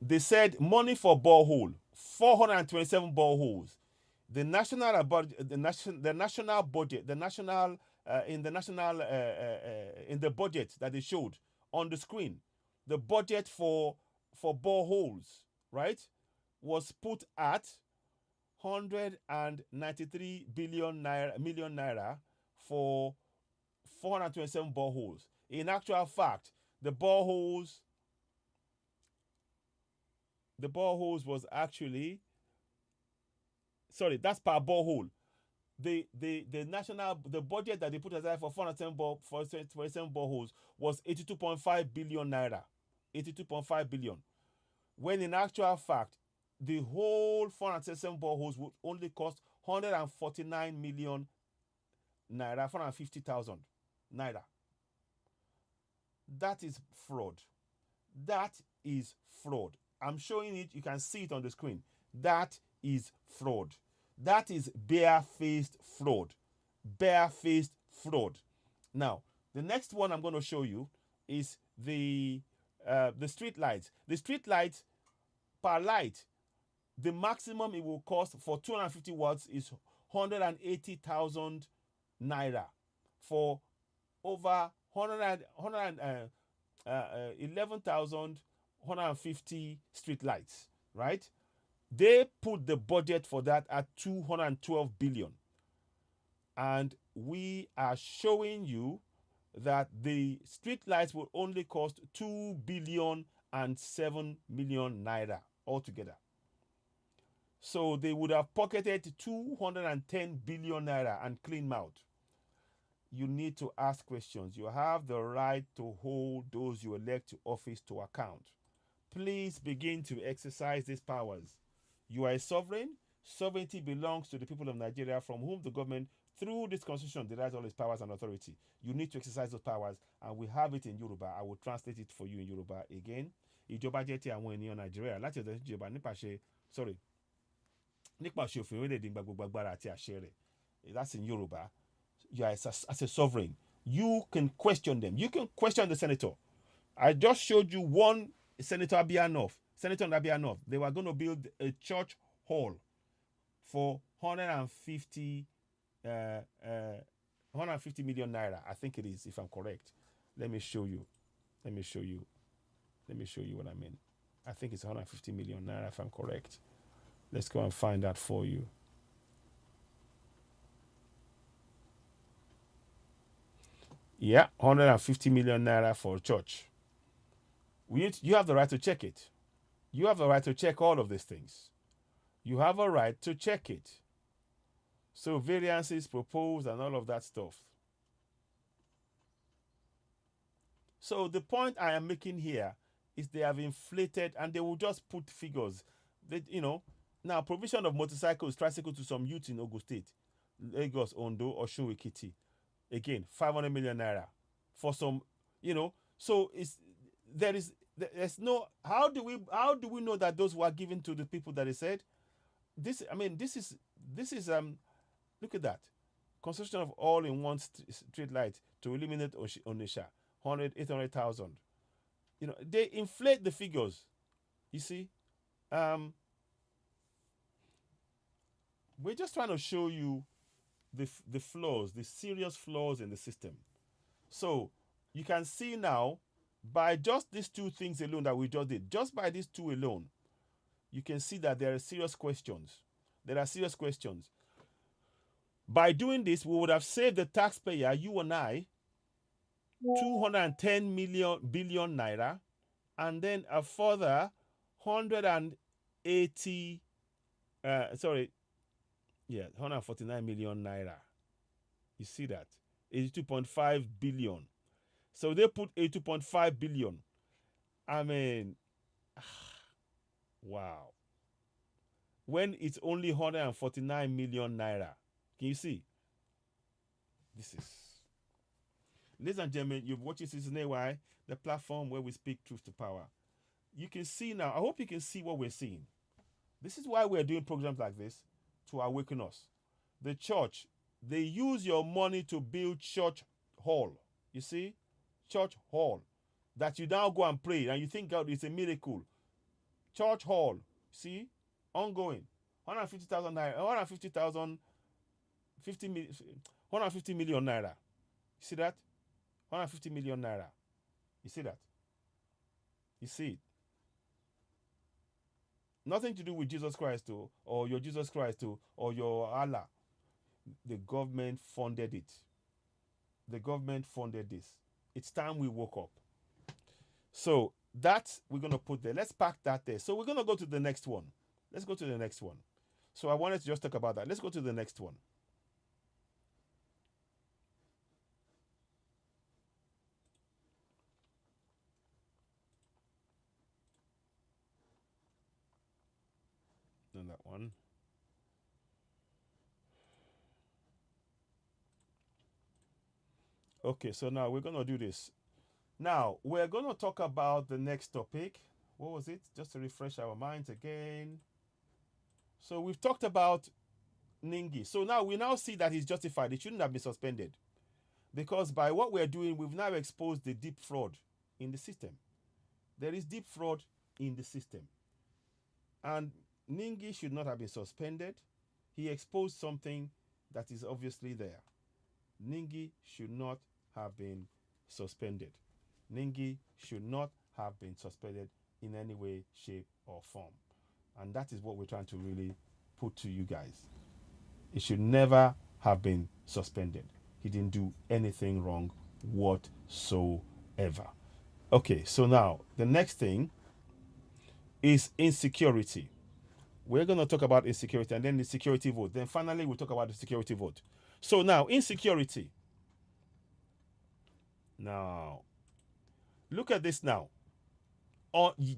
They said money for borehole, 427 boreholes. The national budget in the national in the budget that they showed on the screen. The budget for boreholes, right, was put at 193 million naira for 427 boreholes. In actual fact, the boreholes was actually, sorry, that's per borehole. The budget that they put aside for 427 boreholes was 82.5 billion naira. 82.5 billion. When in actual fact, the whole 427 boreholes would only cost 149 million naira, 450,000 naira. That is fraud. That is fraud. I'm showing it. You can see it on the screen. That is fraud. That is barefaced fraud. Barefaced fraud. Now, the next one I'm going to show you is the street lights. The street lights per light, the maximum it will cost for 250 watts is 180,000 naira for over 11,150 street lights, right? They put the budget for that at 212 billion. And we are showing you that the street lights will only cost 2 billion and 7 million naira altogether. So they would have pocketed 210 billion naira and clean mouth. You need to ask questions. You have the right to hold those you elect to office to account. Please begin to exercise these powers. You are a sovereign. Sovereignty belongs to the people of Nigeria, from whom the government, through this constitution, derives all its powers and authority. You need to exercise those powers, and we have it in Yoruba. I will translate it for you in Yoruba again. Ìjọba jẹ́ ti àwọn ènìyàn Nàìjíríà láti ọ̀dọ̀ ìjọba nípa òfin orílẹ̀-èdè gba gbogbo agbára àti àṣẹ rẹ̀. That's in Yoruba. You are as a sovereign. You can question them. You can question the senator. I just showed you one Senator Abiyanov. They were going to build a church hall for 150 million naira. I think it is, if I'm correct. Let me show you what I mean. I think it's 150 million naira, if I'm correct. Let's go and find that for you. Yeah, 150 million naira for a church. You have the right to check it. You have the right to check all of these things. You have a right to check it. So variances proposed and all of that stuff. So the point I am making here is they have inflated, and they will just put figures. Now provision of motorcycles, tricycles to some youth in Ogun State, Lagos, Ondo, Osun, Ekiti. Again, 500 million naira for some, So there's no. How do we know that those were given to the people that they said? This is look at that. Construction of all-in-one street light to eliminate Onisha, 800,000. They inflate the figures. You see, we're just trying to show you the flaws, the serious flaws in the system. So you can see now, by just these two things alone that we just did, just by these two alone, you can see that there are serious questions. By doing this, we would have saved the taxpayer, you and I, 210 billion naira, and then a further 149 million naira. You see that? 82.5 billion. So they put 82.5 billion. I mean, wow. When it's only 149 million naira. Can you see? This is. Ladies and gentlemen, you've watched Citizen AY, the platform where we speak truth to power. You can see now, I hope you can see what we're seeing. This is why we're doing programs like this, to awaken us. The church, they use your money to build church hall. You see? Church hall. That you now go and pray and you think God is a miracle. Church hall. See? Ongoing. 150,000 naira. 150 million naira. You see that? 150 million naira. You see that? You see it. Nothing to do with Jesus Christ, too, or your Jesus Christ, too, or your Allah. The government funded it. The government funded this. It's time we woke up. So that we're gonna put there. Let's pack that there. So we're gonna go to the next one. Let's go to the next one. So I wanted to just talk about that. Let's go to the next one. Then that one. Okay, so now we're gonna do this. Now we're gonna talk about the next topic. What was it? Just to refresh our minds again. So we've talked about Ningi. So now we now see that he's justified. He shouldn't have been suspended. Because by what we're doing, we've now exposed the deep fraud in the system. There is deep fraud in the system. And Ningi should not have been suspended. He exposed something that is obviously there. Ningi should not have been suspended. Ningi should not have been suspended in any way, shape, or form. And that is what we're trying to really put to you guys. It should never have been suspended. He didn't do anything wrong whatsoever. Okay, so now the next thing is insecurity. We're going to talk about insecurity and then the security vote. Then finally, we'll talk about the security vote. So now, insecurity. Now, look at this now.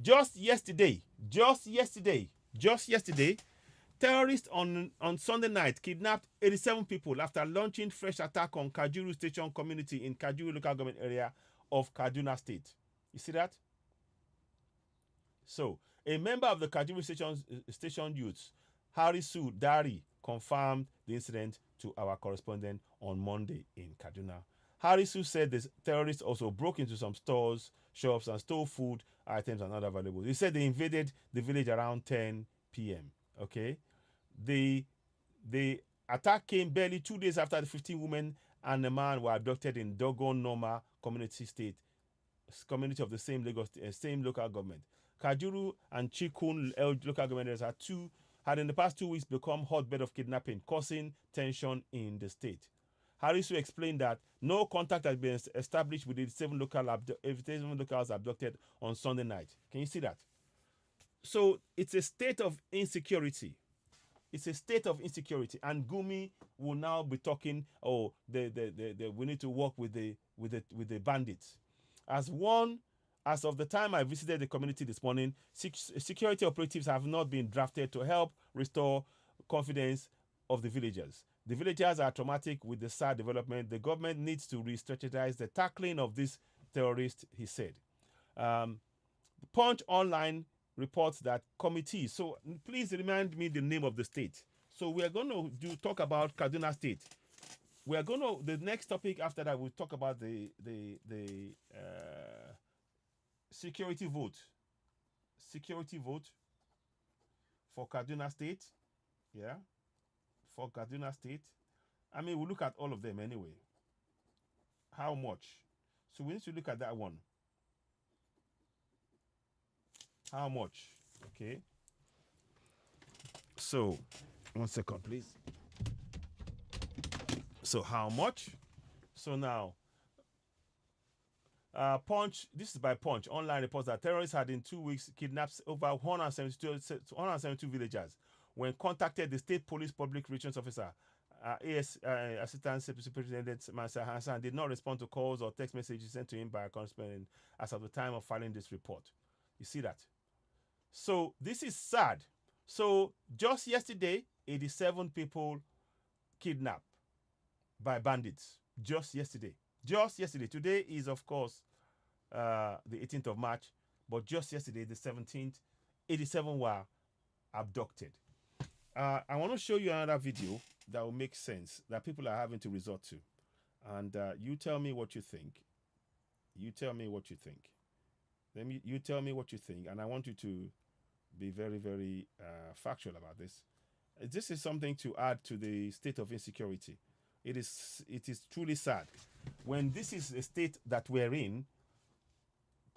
Just yesterday, terrorists on Sunday night kidnapped 87 people after launching fresh attack on Kajuru Station community in Kajuru local government area of Kaduna State. You see that? So, a member of the Kajuru station youths, Harisu Dari, confirmed the incident to our correspondent on Monday in Kaduna. Harisu said the terrorists also broke into some stores, shops, and stole food items and other valuables. He said they invaded the village around 10 p.m. Okay, the attack came barely 2 days after the 15 women and a man were abducted in Dogon Noma community of the same same local government. Kajuru and Chikun local government areas had in the past 2 weeks become hotbed of kidnapping, causing tension in the state. Harisu explained that no contact has been established with the 7 locals abducted on Sunday night. Can you see that? So it's a state of insecurity. It's a state of insecurity, and Gumi will now be talking. Oh, we need to work with the bandits. As of the time I visited the community this morning, security operatives have not been drafted to help restore confidence of the villagers. The villagers are traumatic with the sad development. The government needs to re-strategize the tackling of this terrorist, he said. Punch Online reports that committees. So please remind me the name of the state. So we are going to talk about Kaduna State. We are going to, the next topic after that, we'll talk about the security vote. Security vote for Kaduna State. Yeah. For Kaduna State. I mean, we'll look at all of them anyway. How much? So we need to look at that one. How much? Okay. So, 1 second, please. So, how much? So now, Punch, this is by Punch, online reports that terrorists had in 2 weeks kidnapped over 172 villagers. When contacted, the State Police Public Relations Officer, Assistant Superintendent Mansa Hassan, did not respond to calls or text messages sent to him by a correspondent as of the time of filing this report. You see that? So this is sad. So just yesterday, 87 people kidnapped by bandits. Just yesterday. Just yesterday. Today is, of course, the 18th of March. But just yesterday, the 17th, 87 were abducted. I want to show you another video that will make sense, that people are having to resort to. And you tell me what you think. You tell me what you think. You tell me what you think. And I want you to be very, very factual about this. This is something to add to the state of insecurity. it is truly sad. When this is a state that we're in,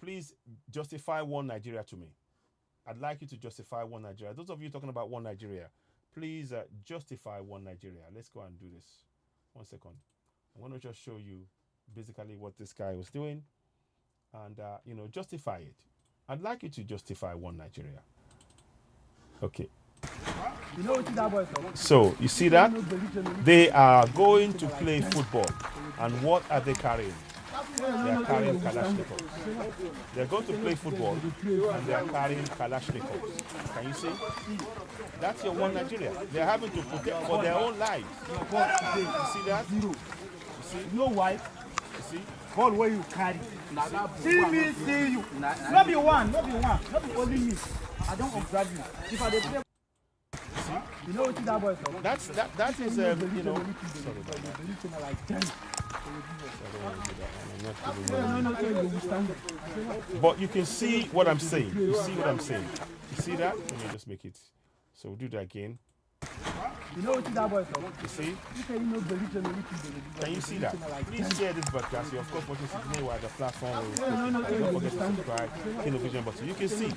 please justify one Nigeria to me. I'd like you to justify one Nigeria. Those of you talking about one Nigeria, please justify one Nigeria. Let's go and do this. 1 second. I want to just show you basically what this guy was doing and, justify it. I'd like you to justify one Nigeria. Okay. You know what that boy is? So, you see that? They are going to play football. And what are they carrying? They are carrying Kalashnikovs. They're going to play football and they are carrying Kalashnikovs. Can you see? That's your one Nigeria. They're having to protect for their own lives. You see that? You see? You know why? You see? Ball where you carry. See me, see you. Not be one, not be only me. I don't observe you. If I dey play, you know what that boy is? That is Sorry about that. But you can see what I'm saying. You see what I'm saying. You see that? Let me just make it. So we'll do that again. You know what that boy is? You see? Can you see that? Please share this broadcast. You're of course watching Sydney while the platform is don't forget to subscribe, hit the vision button. You can see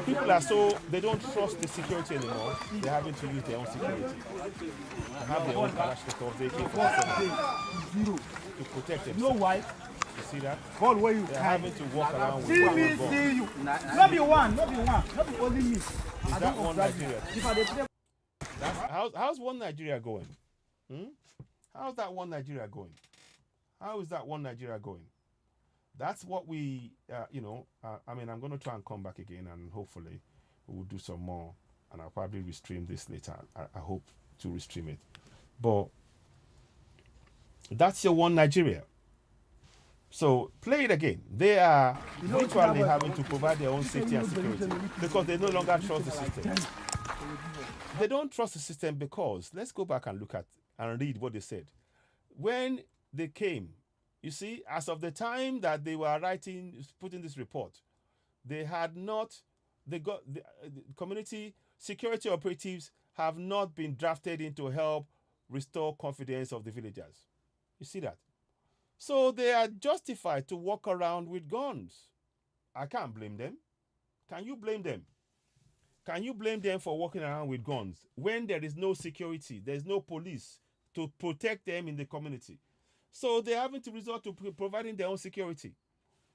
people are they don't trust the security anymore. They're having to use their own security. They have their own Kalashnikovs, AK-47 to protect themselves. You know why? You see that? Ball where you They're carry. having to walk around with See one me, gun. see you. Not be one, not be only me. Is I that don't one observe you. Nigeria? If I dey play, How's one Nigeria going? How's that one Nigeria going? How is that one Nigeria going? That's what we, I'm going to try and come back again and hopefully we'll do some more and I'll probably restream this later. I hope to restream it. But that's your one Nigeria. So play it again. They are literally having to provide their own safety and security because they no longer trust the system. They don't trust the system because, let's go back and look at and read what they said. When they came, you see, as of the time that they were putting this report, the community security operatives have not been drafted in to help restore confidence of the villagers. You see that? So they are justified to walk around with guns. I can't blame them. Can you blame them? Can you blame them for walking around with guns when there is no security, there's no police to protect them in the community? So they're having to resort to providing their own security.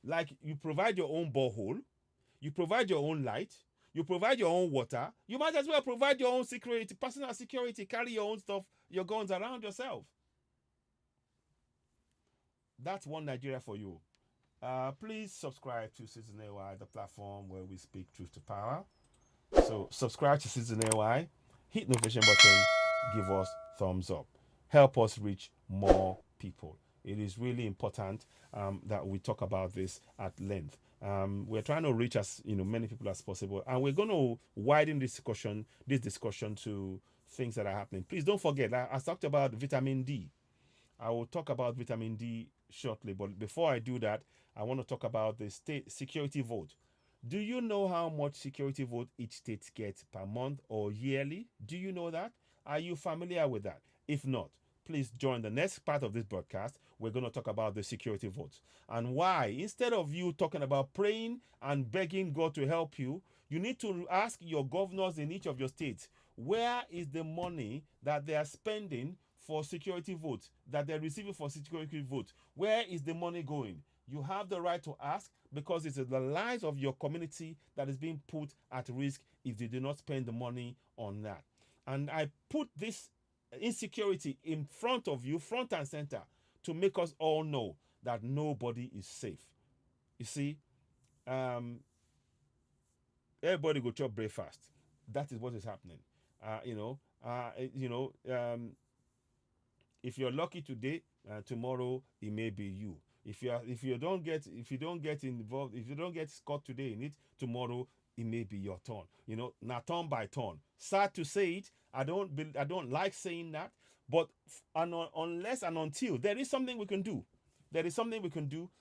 Like you provide your own borehole, you provide your own light, you provide your own water, you might as well provide your own security, personal security, carry your own stuff, your guns around yourself. That's one Nigeria for you. Please subscribe to Citizen AY, the platform where we speak truth to power. So subscribe to Citizen AY, hit the notification button, give us thumbs up. Help us reach more people. It is really important that we talk about this at length. We're trying to reach as many people as possible, and we're going to widen this discussion to things that are happening. Please don't forget, I talked about vitamin D. I will talk about vitamin D shortly, but before I do that, I want to talk about the state security vote. Do you know how much security vote each state gets per month or yearly? Do you know that? Are you familiar with that? If not, please join the next part of this broadcast. We're going to talk about the security votes and why, instead of you talking about praying and begging God to help you, you need to ask your governors in each of your states, where is the money that they are spending for security votes, that they're receiving for security votes? Where is the money going? You have the right to ask because it's the lives of your community that is being put at risk if they do not spend the money on that. And I put this insecurity in front of you, front and center, to make us all know that nobody is safe. You see, everybody go chop breakfast. That is what is happening. If you're lucky today, tomorrow it may be you. If you don't get involved, if you don't get caught today in it, tomorrow it may be your turn. Now turn by turn. Sad to say it, I don't like saying that, but unless and until there is something we can do,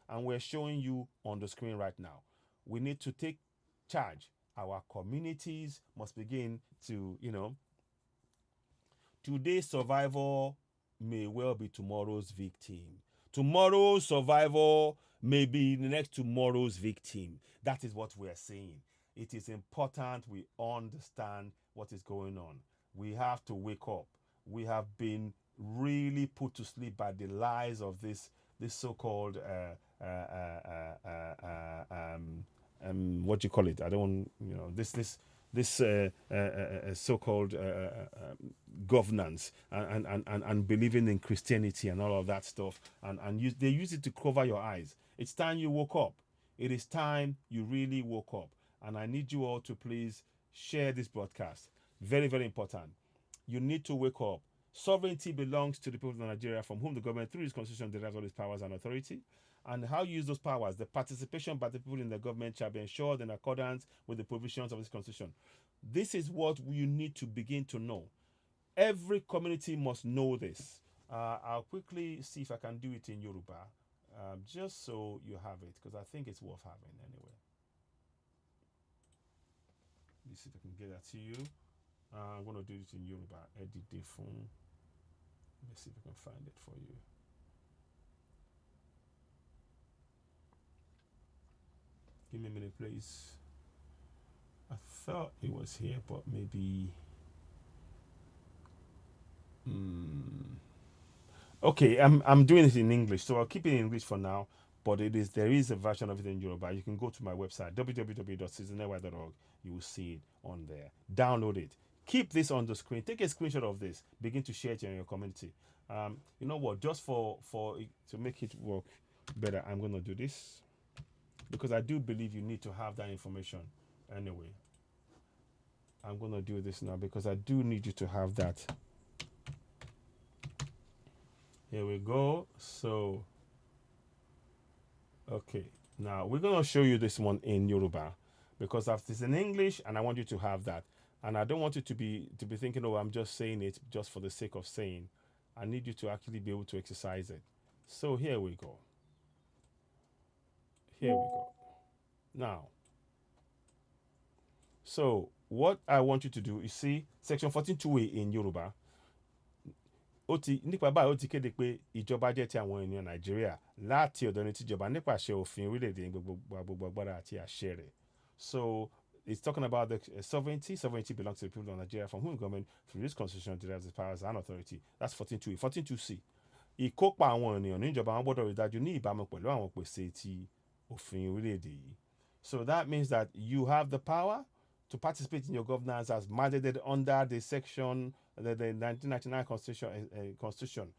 and we're showing you on the screen right now. We need to take charge. Our communities must begin to, today's survival may well be tomorrow's victim. Tomorrow's survivor may be the next tomorrow's victim. That is what we are saying. It is important we understand what is going on. We have to wake up. We have been really put to sleep by the lies of this so-called what do you call it? I don't want, this so-called governance and believing in Christianity and all of that stuff, and they use it to cover your eyes. It's time you woke up. It is time you really woke up, and I need you all to please share this broadcast. Very, very important. You need to wake up. Sovereignty belongs to the people of Nigeria, from whom the government, through its constitution, derives all its powers and authority. And how you use those powers, the participation by the people in the government shall be ensured in accordance with the provisions of this constitution. This is what you need to begin to know. Every community must know this. I'll quickly see if I can do it in Yoruba, just so you have it, because I think it's worth having anyway. Let me see if I can get that to you. I'm going to do it in Yoruba. Edit the phone. Let me see if I can find it for you. Give me a minute, please. I thought it was here, but maybe. Okay, I'm doing it in English, so I'll keep it in English for now. But there is a version of it in Yoruba. You can go to my website, www.citizenly.org. You will see it on there. Download it. Keep this on the screen. Take a screenshot of this. Begin to share it in your community. You know what? Just to make it work better, I'm going to do this, because I do believe you need to have that information anyway. I'm going to do this now because I do need you to have that. Here we go. So, okay. Now, we're going to show you this one in Yoruba, because it's in English and I want you to have that. And I don't want you to be thinking, oh, I'm just saying it just for the sake of saying. I need you to actually be able to exercise it. So here we go. Here we go. Now, so what I want you to do is see section 14(2)(a) in Yoruba. Nípa báyìí ó ti kéde pé ìjọba jẹ́ ti àwọn ènìyàn Nàìjíríà láti ọ̀dọ̀ ẹni tíjọba nípasẹ̀ òfin orílẹ̀-èdè gbogbo agbára àti àṣẹ rẹ̀. So it's talking about the sovereignty. Sovereignty belongs to the people of Nigeria, from whom government, through this constitution, derives its powers and authority. That's 14(2)(a). 14(2)(c). Ìkópa àwọn ènìyàn níjọba wọn gbọ́dọ̀ rí dájú ní ìbámu pẹ̀lú àwọn pèsè ti òfin orílẹ̀-èdè yìí. So that means that you have the power to participate in your governance as mandated under the section, the 1999 Constitution.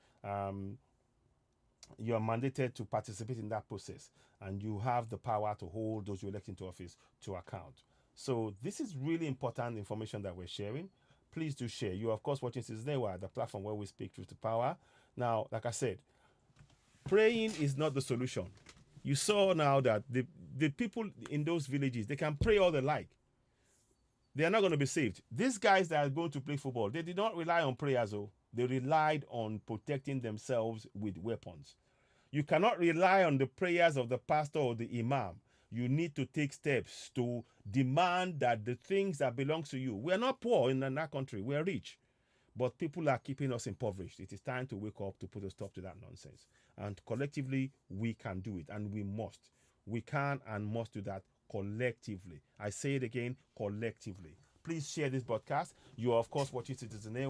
You are mandated to participate in that process, and you have the power to hold those you elect into office to account. So this is really important information that we're sharing. Please do share. You are, of course, watching Citizenly, the platform where we speak truth to power. Now, like I said, praying is not the solution. You saw now that the people in those villages, they can pray all they like. They are not going to be saved. These guys that are going to play football, they did not rely on prayers, though. They relied on protecting themselves with weapons. You cannot rely on the prayers of the pastor or the imam. You need to take steps to demand that the things that belong to you. We are not poor in that country. We are rich. But people are keeping us impoverished. It is time to wake up to put a stop to that nonsense. And collectively, we can do it. And we must. We can and must do that collectively. I say it again, collectively. Please share this broadcast. You are, of course, watching Citizenly,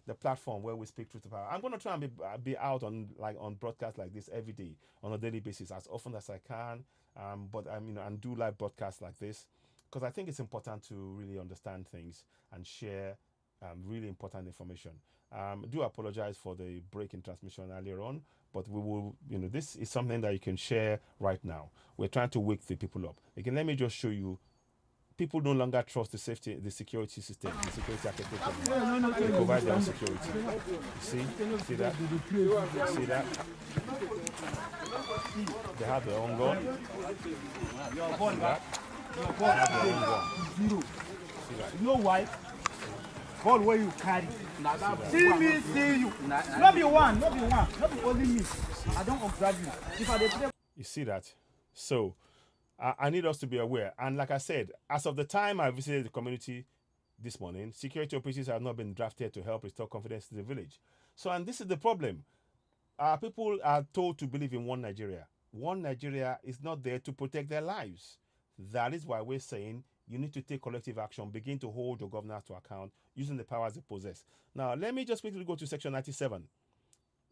the platform where we speak truth to power. I'm going to try and be out on broadcasts like this every day, on a daily basis, as often as I can. But and do live broadcasts like this, because I think it's important to really understand things and share really important information. Do apologize for the break in transmission earlier on, but we will, this is something that you can share right now. We're trying to wake the people up. Again, let me just show you. People no longer trust the security system, the security architecture. They provide their own security. You see that? See that? They have their own gun. See that? They have their own gun. See that? You know why? God, where you carry. See me, see you. Not be one, not be only me. I don't observe you. If I play. You see that? So I need us to be aware. And like I said, as of the time I visited the community this morning, security operatives have not been drafted to help restore confidence in the village. So, and this is the problem. Our people are told to believe in one Nigeria. One Nigeria is not there to protect their lives. That is why we're saying you need to take collective action, begin to hold your governors to account using the powers they possess. Now, let me just quickly go to section 97,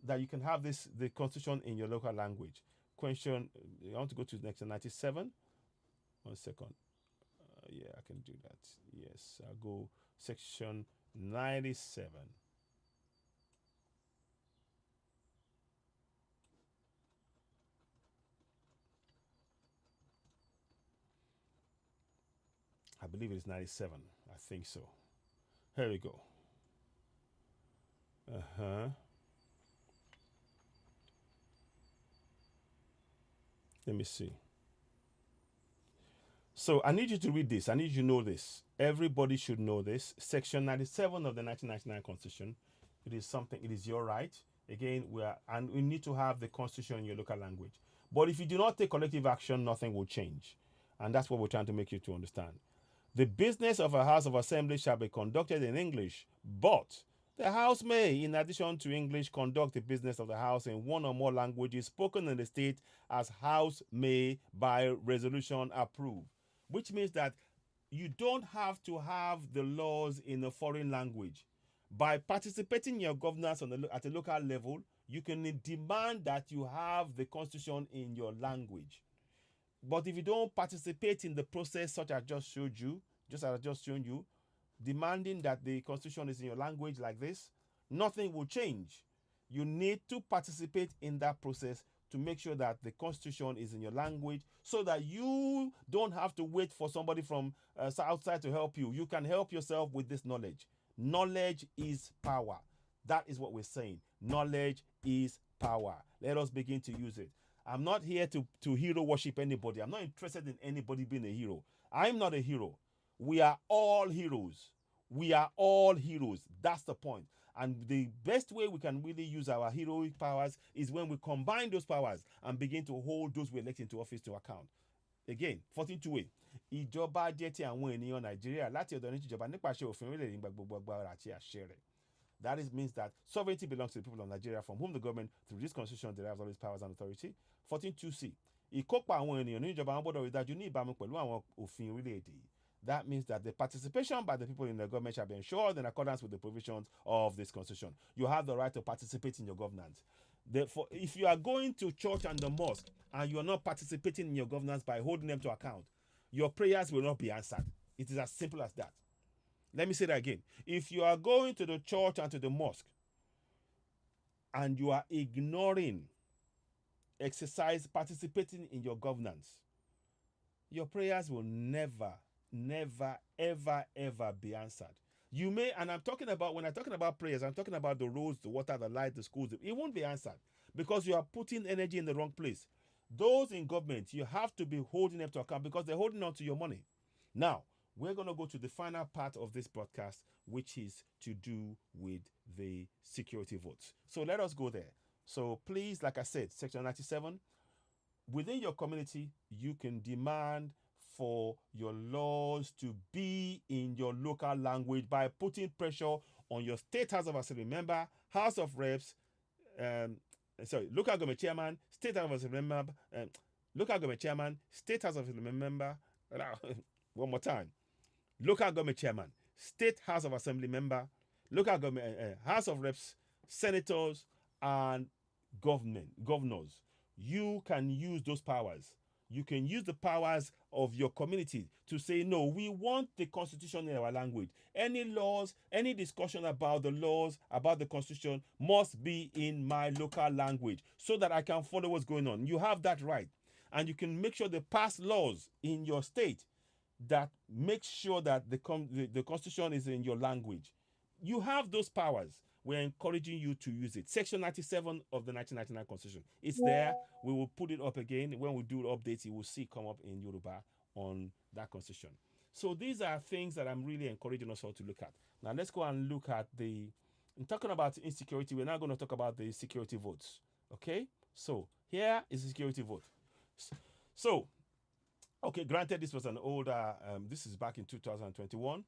that you can have the constitution in your local language. Question, I want to go to section 97. 1 second. Yeah, I can do that. Yes, I'll go section 97. I believe it is 97. I think so. Here we go. Let me see. So I need you to read this. I need you to know this. Everybody should know this. Section 97 of the 1999 Constitution. It is something, it is your right. Again, we need to have the Constitution in your local language. But if you do not take collective action, nothing will change. And that's what we're trying to make you to understand. The business of a House of Assembly shall be conducted in English, but the House may, in addition to English, conduct the business of the House in one or more languages spoken in the state as House may, by resolution, approve. Which means that you don't have to have the laws in a foreign language. By participating in your governance at a local level, you can demand that you have the Constitution in your language. But if you don't participate in the process, such as I just showed you, demanding that the Constitution is in your language like this, nothing will change. You need to participate in that process to make sure that the Constitution is in your language, so that you don't have to wait for somebody from outside to help you. You can help yourself with this knowledge. Knowledge is power. That is what we're saying. Knowledge is power. Let us begin to use it. I'm not here to hero worship anybody. I'm not interested in anybody being a hero. I'm not a hero. We are all heroes. We are all heroes. That's the point. And the best way we can really use our heroic powers is when we combine those powers and begin to hold those we elect into office to account. Again, 14.2a. Ìjọba jẹ́ ti àwọn ènìyàn Nàìjíríà láti ọ̀dọ̀ ní ìjọba nípasẹ̀ òfin orílẹ̀-èdè nígbà gbogbo agbára àti àṣẹ rẹ̀. That means that sovereignty belongs to the people of Nigeria, from whom the government, through this constitution, derives all its powers and authority. 14.2c. Ìkópa àwọn ènìyàn ní ìjọba wọn gbọ́dọ̀ rí dájú ní ìbámu pẹ̀lú àwọn òfin orílẹ̀-èdè. That means that the participation by the people in the government shall be ensured in accordance with the provisions of this constitution. You have the right to participate in your governance. Therefore, if you are going to church and the mosque and you are not participating in your governance by holding them to account, your prayers will not be answered. It is as simple as that. Let me say that again. If you are going to the church and to the mosque and you are ignoring participating in your governance, your prayers will never, ever be answered. You may, and when I'm talking about prayers, I'm talking about the roads, the water, the light, the schools. It won't be answered because you are putting energy in the wrong place. Those in government, you have to be holding them to account because they're holding on to your money. Now, we're going to go to the final part of this broadcast, which is to do with the security votes. So let us go there. So please, like I said, section 97, within your community, you can demand for your laws to be in your local language by putting pressure on your state House of Assembly member, House of Reps, local government chairman, state House of Assembly member, local government chairman, state House of Assembly member. One more time. Local government chairman, state House of Assembly member, local government House of Reps, senators, and governors. You can use those powers. You can use the powers of your community to say, no, we want the Constitution in our language. Any laws, any discussion about the laws, about the Constitution must be in my local language so that I can follow what's going on. You have that right. And you can make sure they pass laws in your state that make sure that the Constitution is in your language. You have those powers. We're encouraging you to use it. Section 97 of the 1999 Constitution. It's there. We will put it up again. When we do updates, you will see come up in Yoruba on that Constitution. So these are things that I'm really encouraging us all to look at. Now let's go and look at in talking about insecurity, we're now going to talk about the security votes. Okay? So here is the security vote. So Okay, granted, this was an older. This is back in 2021.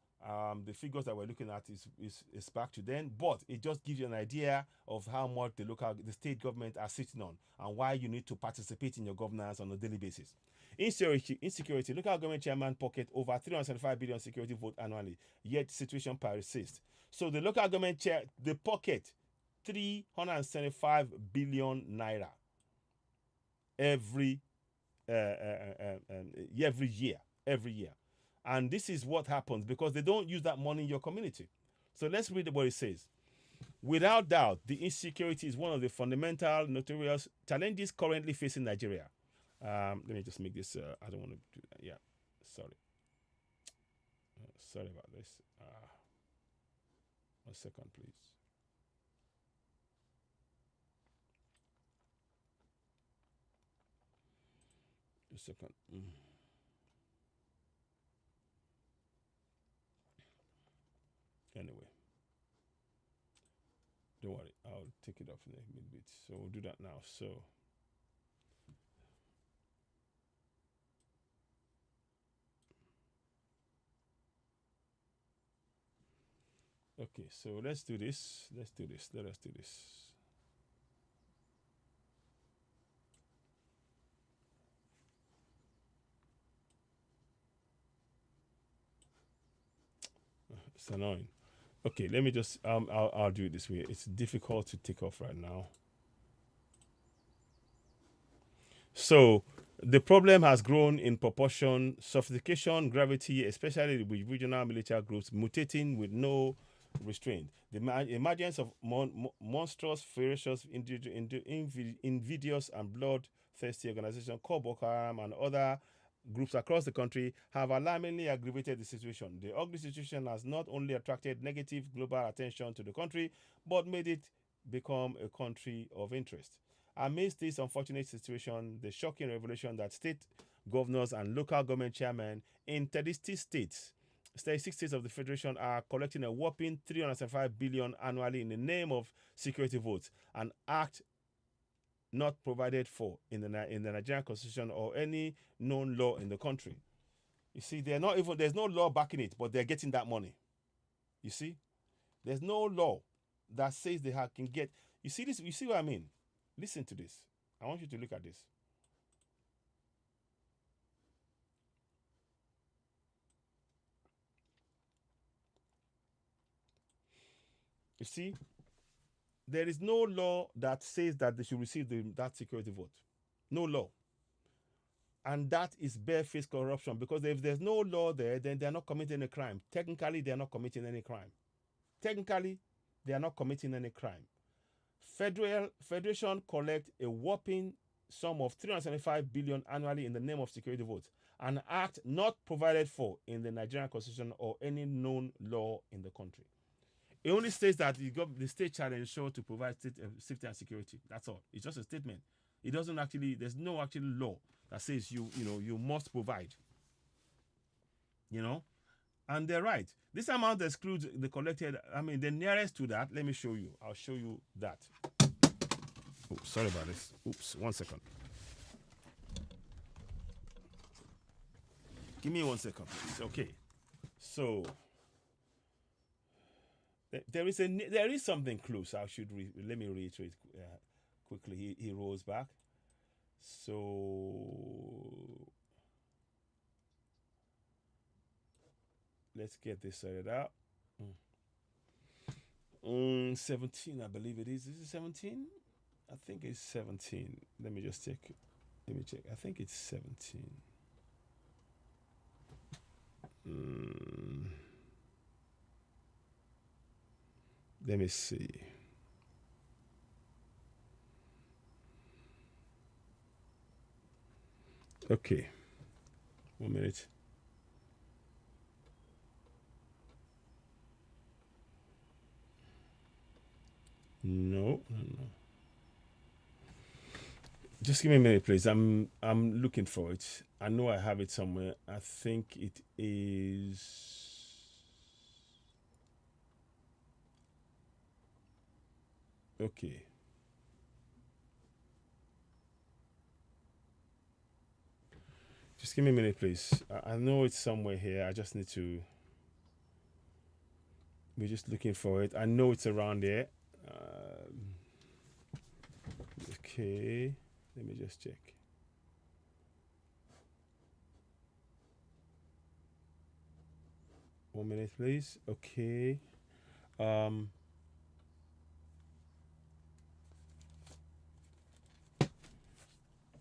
The figures that we're looking at is back to then, but it just gives you an idea of how much the state government are sitting on, and why you need to participate in your governance on a daily basis. Insecurity. Local government chairman pocket over 375 billion security vote annually, yet situation persists. So the local government chair, the pocket 375 billion naira every every year. And this is what happens because they don't use that money in your community. So let's read what it says. Without doubt, the insecurity is one of the fundamental, notorious challenges currently facing Nigeria. Let me just make this. I don't want to do that. Yeah, sorry. Sorry about this. 1 second, please. A second. Anyway, don't worry. I'll take it off in a little bit. So we'll do that now. So. Okay, so let's do this. Let us do this. It's annoying. Okay, let me just I'll do it this way. It's difficult to take off right now. So the problem has grown in proportion, sophistication, gravity, especially with regional military groups mutating with no restraint. The emergence of monstrous, ferocious, invidious, and bloodthirsty organizations called Boko Haram and other groups across the country have alarmingly aggravated the situation. The ugly situation has not only attracted negative global attention to the country, but made it become a country of interest. Amidst this unfortunate situation, the shocking revelation that state governors and local government chairmen in 36 states of the Federation are collecting a whopping 375 billion annually in the name of security votes, an act not provided for in the Nigerian Constitution or any known law in the country. You see, there's no law backing it, but they're getting that money. You see, there's no law that says they can get. You see this? You see what I mean? Listen to this. I want you to look at this. You see, there is no law that says that they should receive that security vote. No law. And that is barefaced corruption, because if there's no law there, then they're not committing a crime. Technically, they're not committing any crime. Technically, they are not committing any crime. Federation collect a whopping sum of 375 billion annually in the name of security votes, an act not provided for in the Nigerian Constitution or any known law in the country. It only states that the state shall ensure to provide safety and security. That's all. It's just a statement. It doesn't actually. There's no actual law that says you must provide. And they're right. This amount excludes the collected. I mean, the nearest to that. Let me show you. I'll show you that. Oh, sorry about this. Oops. 1 second. Give me 1 second, please. Okay. So there is something close. I should let me reiterate quickly. He rolls back. So let's get this sorted out. 17, I believe it is. Is it 17? I think it's 17. Let me just check. Let me check. I think it's 17. Let me see. Okay. 1 minute. No. Just give me a minute, please. I'm looking for it. I know I have it somewhere. I think it is. Okay. Just give me a minute, please. I know it's somewhere here. I just need to. We're just looking for it. I know it's around there. Okay. Let me just check. One minute, please. Okay.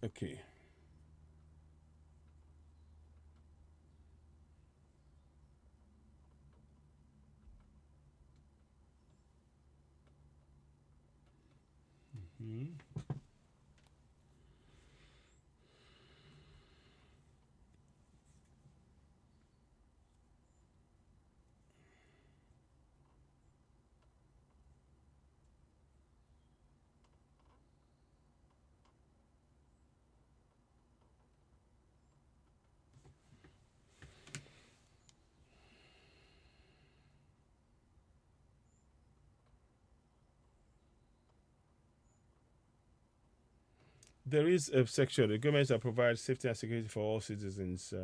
Okay. There is a section. The government shall provide safety and security for all citizens.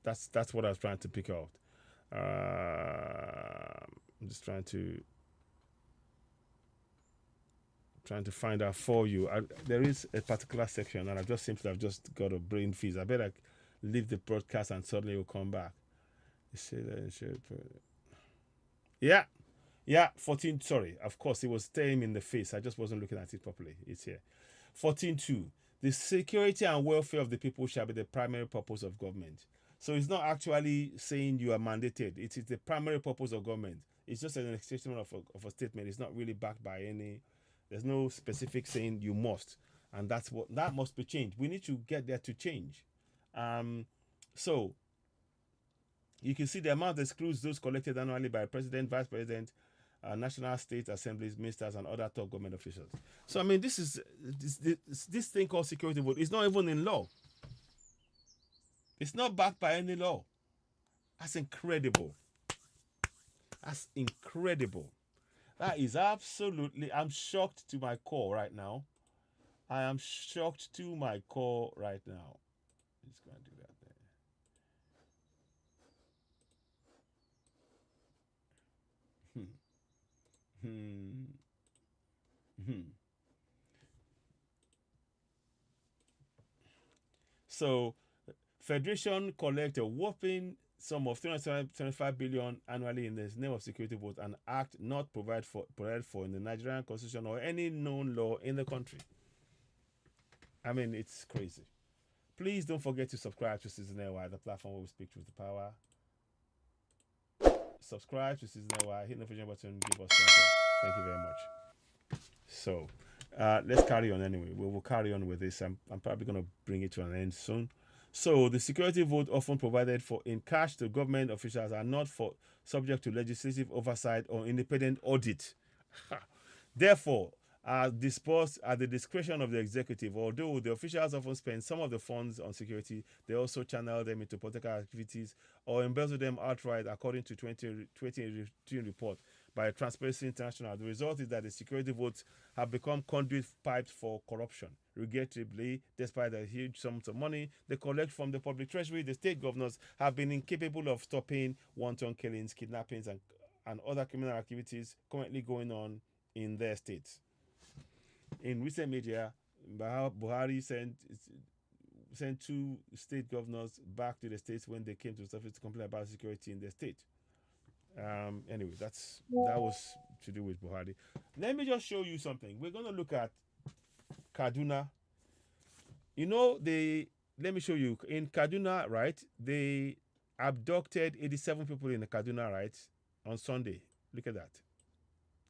That's what I was trying to pick out. I'm just trying to find out for you. There is a particular section, and I just seem to have just got a brain freeze. I better leave the broadcast, and suddenly it will come back. Yeah, 14. Sorry, of course, it was staring in the face. I just wasn't looking at it properly. It's here. 14.2. The security and welfare of the people shall be the primary purpose of government. So it's not actually saying you are mandated. It is the primary purpose of government. It's just an extension of a statement. It's not really backed by any. There's no specific saying you must, and that must be changed. We need to get there to change. So you can see the amount excludes those collected annually by president, vice president, national, state assemblies, ministers, and other top government officials. So I mean, this thing called security vote is not even in law. It's not backed by any law. That's incredible. That's incredible. That is absolutely. I'm shocked to my core right now. I am shocked to my core right now. Just gonna do that there. So, Federation collect a whopping sum of 375 billion annually in the name of security vote, and act not provided for in the Nigerian constitution or any known law in the country. I mean, it's crazy. Please don't forget to subscribe to Citizen AY, the platform where we speak truth to power. Subscribe to Citizen AY, hit the notification button, give us content. Thank you very much. So, let's carry on anyway. We will carry on with this. I'm probably going to bring it to an end soon. So, the security vote often provided for in cash to government officials are not subject to legislative oversight or independent audit. Therefore, are dispersed at the discretion of the executive. Although the officials often spend some of the funds on security, they also channel them into political activities or embezzle them outright, according to 2018 report by Transparency International. The result is that the security votes have become conduit pipes for corruption. Regrettably, despite the huge sums of money they collect from the public treasury, the state governors have been incapable of stopping wanton killings, kidnappings, and other criminal activities currently going on in their states. In recent media, Buhari sent 2 state governors back to the states when they came to the surface to complain about security in their state. Anyway, that was to do with Buhari. Let me just show you something. We're going to look at Kaduna. Let me show you. In Kaduna, right, they abducted 87 people in Kaduna, right, on Sunday. Look at that.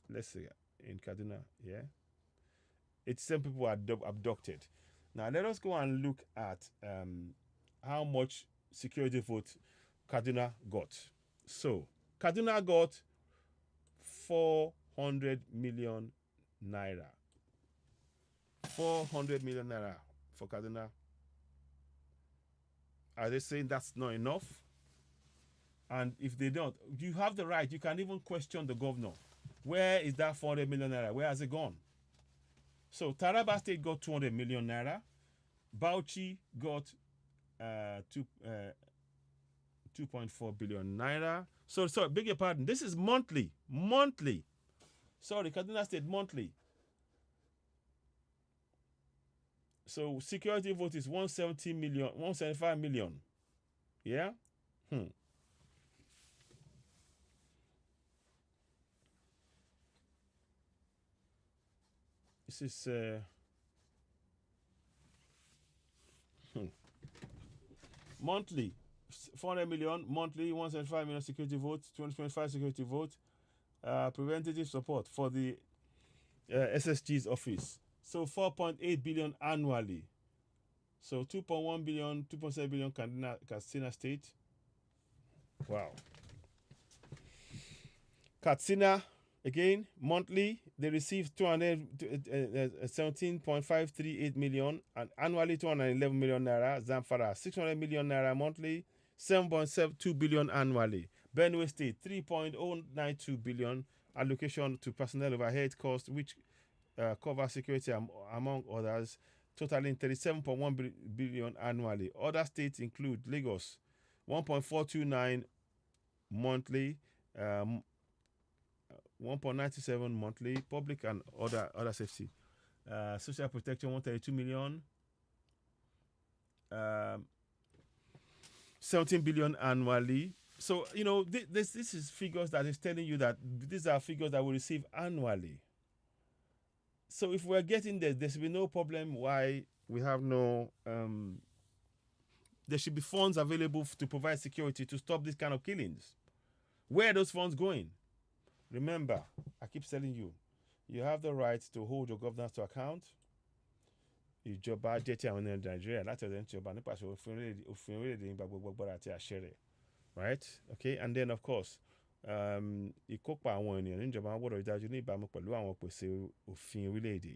Let's see. In Kaduna, yeah. 87 people are abducted. Now, let us go and look at how much security vote Kaduna got. So, Kaduna got 400 million naira. 400 million naira for Kaduna. Are they saying that's not enough? And if they don't, you have the right. You can even question the governor. Where is that 400 million naira? Where has it gone? So Taraba State got 200 million naira. Bauchi got 2.4 billion naira. So, sorry, beg your pardon. This is monthly. Monthly. Sorry, Kaduna State monthly. So security vote is 170 million, 175 million. Yeah? This is monthly. 400 million monthly, 175 million security votes, 2025 security vote, preventative support for the SSG's office. So 4.8 billion annually. So 2.1 billion, 2.7 billion Katsina State. Wow. Katsina, again, monthly, they receive 17.538 million and annually 211 million naira. Zamfara, 600 million naira monthly, 7.72 billion annually. Benue State, 3.092 billion allocation to personnel overhead costs, which cover security among others, totaling 37.1 billion annually. Other states include Lagos, 1.429 monthly, 1.97 monthly, public and other safety. Social protection, 132 million. 17 billion annually. So, this is figures that is telling you that these are figures that we receive annually. So if we're getting there should be no problem why we have no there should be funds available to provide security to stop these kind of killings. Where are those funds going? Remember, I keep telling you, you have the right to hold your governors to account. Ìjọba jẹ́ ti àwọn ènìyàn Nàìjíríà láti ọ̀dọ̀ ìjọba nípasẹ̀ òfin orílẹ̀-èdè nígbà gbogbo agbára àti àṣẹ rẹ̀. Right? Okay, and then of course, ìkópa àwọn ènìyàn níjọba wọn gbọ́dọ̀ dájú ní ìbámu pẹ̀lú àwọn pèsè òfin orílẹ̀-èdè.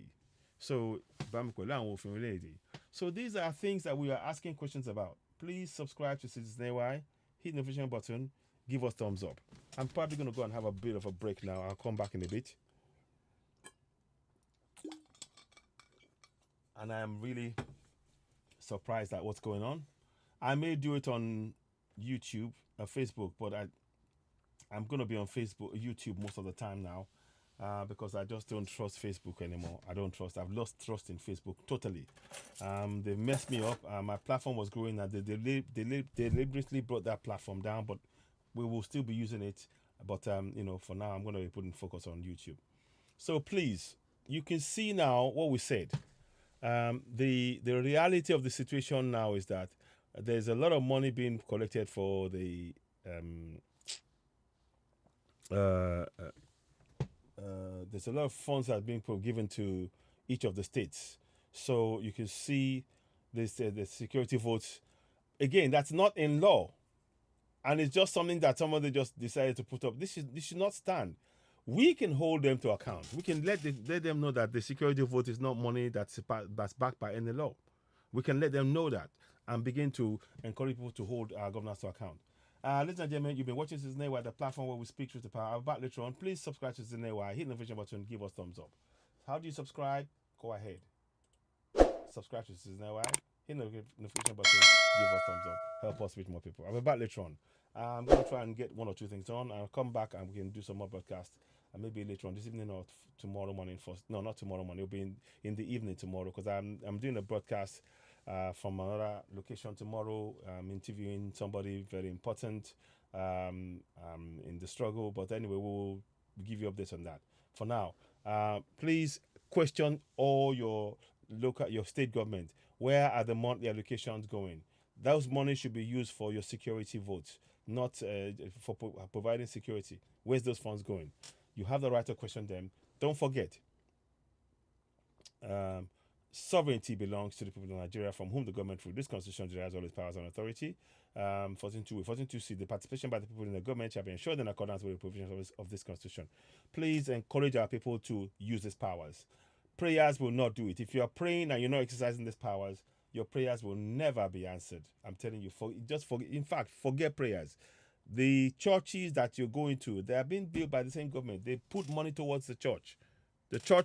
So, ìbámu pẹ̀lú àwọn òfin orílẹ̀-èdè. So these are things that we are asking questions about. Please subscribe to Citizen AY, hit the notification button, give us thumbs up. I'm probably going to go and have a bit of a break now. I'll come back in a bit. And I am really surprised at what's going on. I may do it on YouTube, Facebook, but I'm going to be on YouTube most of the time now because I just don't trust Facebook anymore. I've lost trust in Facebook totally. They messed me up. My platform was growing and they deliberately brought that platform down, but we will still be using it. But, for now, I'm going to be putting focus on YouTube. So please, you can see now what we said. The reality of the situation now is that there's a lot of money being collected for the there's a lot of funds that are being given to each of the states. So you can see this the security votes. Again, that's not in law, and it's just something that somebody just decided to put up. This should not stand. We can hold them to account. We can let them know that the security vote is not money that's backed by any law. We can let them know that and begin to encourage people to hold our governors to account. Ladies and gentlemen, you've been watching Citizen AY, the platform where we speak truth to power. I'll be back later on. Please subscribe to Citizen AY, hit the notification button, give us thumbs up. How do you subscribe? Go ahead. Subscribe to Citizen AY, hit the notification button, give us thumbs up. Help us reach more people. I'll be back later on. I'm going to try and get one or two things on. I'll come back and we can do some more broadcasts. And maybe later on this evening or tomorrow morning. No, not tomorrow morning. It'll be in the evening tomorrow because I'm doing a broadcast from another location tomorrow. I'm interviewing somebody very important in the struggle. But anyway, we'll give you updates on that. For now, please question all your state government. Where are the monthly allocations going? Those money should be used for your security votes, not for providing security. Where's those funds going? You have the right to question them. Don't forget, sovereignty belongs to the people of Nigeria, from whom the government, through this constitution, derives all its powers and authority. 14.2c, the participation by the people in the government shall be ensured in accordance with the provisions of this constitution. Please encourage our people to use these powers. Prayers will not do it. If you are praying and you're not exercising these powers, your prayers will never be answered. I'm telling you, forget prayers. The churches that you're going to, they are being built by the same government. They put money towards the church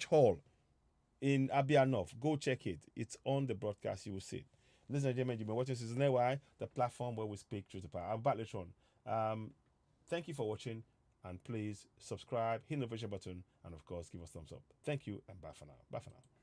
hall in Abia North. Go check it. It's on the broadcast. You will see it. Ladies and gentlemen, you've been watching Season AY, the platform where we speak truth to power. I'm back later on. Thank you for watching, and please subscribe, hit the notification button, and of course, give us thumbs up. Thank you, and bye for now. Bye for now.